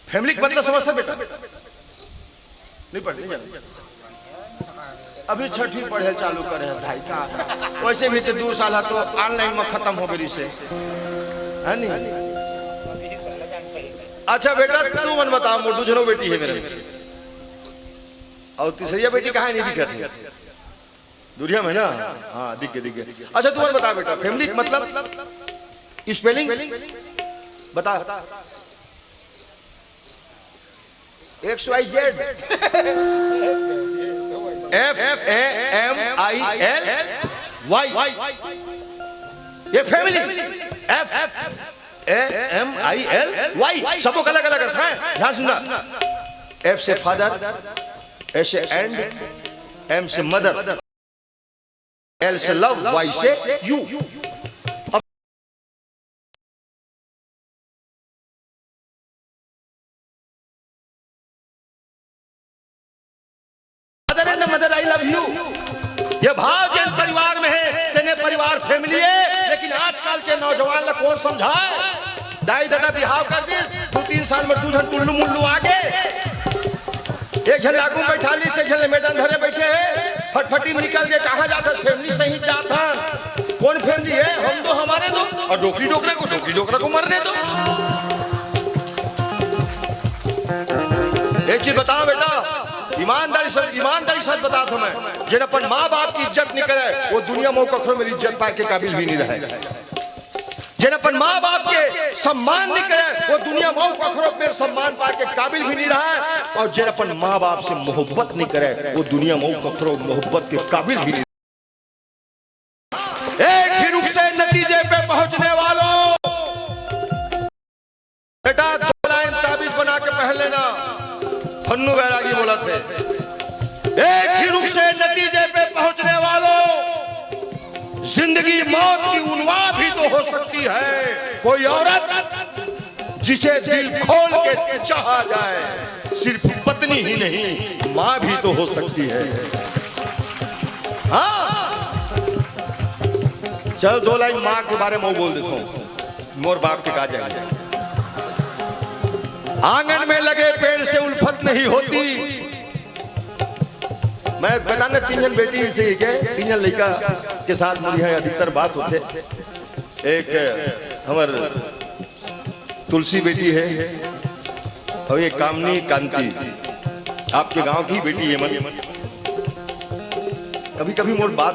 फैमिली मतलब समझता बेटा नहीं पढ़ नहीं अभी 6वीं पढ़े चालू करे है भाई का। वैसे भी तो 2 साल है तो ऑनलाइन में खत्म हो गई से है नहीं। अच्छा बेटा तू मन बता, मोर दूसरो बेटी है मेरे, और तीसरी बेटी कहाँ नहीं दिखती है, दूरिया में ना। हाँ दिख गए। अच्छा तू मन बता बेटा, फैमिली मतलब स्पेलिंग बता। XYZ FAMILY ये फैमिली FAMILY सबको अलग अलग रखा है। ध्यान सुनना, F से फादर, A से एंड, M से मदर, L से लव, Y से you. Mother I love you, ये भाव जिन परिवार में है तेने परिवार फैमिली है। लेकिन आजकल के नौजवान ने कौन समझाए, दाई दादा बिहाव कर दी, 2-3 साल में 2 जन टुल्लू मुल्लू आगे, एक जन आगू बैठा ली, से जन मैदान धरे बैठे है, फटफटी में निकल के कहा जाता फैमिली से ही जाता। कौन फैमिली है, हम दो हमारे दो, और डोकरी डोकरा को मरने दो। एक चीज बताओ बेटा, ईमानदारी से बता था मैं, जिन अपन माँ बाप की इज्जत नहीं करे वो दुनिया में कखरो मेरी इज्जत पाए के काबिल भी नहीं रहे। जिन अपन माँ बाप के सम्मान नहीं करे वो दुनिया में कखरो मेरे सम्मान पाए के काबिल भी नहीं रहा। और जिन अपन माँ बाप से मोहब्बत नहीं करे वो दुनिया में कखरो मोहब्बत के काबिल भी नहीं। एक ही रुख से नतीजे पे पहुंचने वालों, बेटा 2 लाइन ताबीज बना के पहन लेना। फन्नू बैरागी बोला थे, एक ही रुख से नतीजे पे पहुंचने वालों, जिंदगी मौत की उन्माद भी तो हो सकती है। कोई औरत जिसे दिल खोल के चाहा जाए, सिर्फ पत्नी ही नहीं मां भी तो हो सकती है। हाँ, चल 2 लाइन मां के बारे में बोल देता हूं, मोर बाप के कहा जाएंगे। आंगन में लगे पेड़ से उल्फत नहीं होती। मैं बताना 3 जन बेटी से के 3 जन लड़का के साथ मेरी है अधिकतर बात होते। एक हमार तुलसी बेटी है और एक कामनी कांति आपके गांव की बेटी है। कभी कभी मोर बात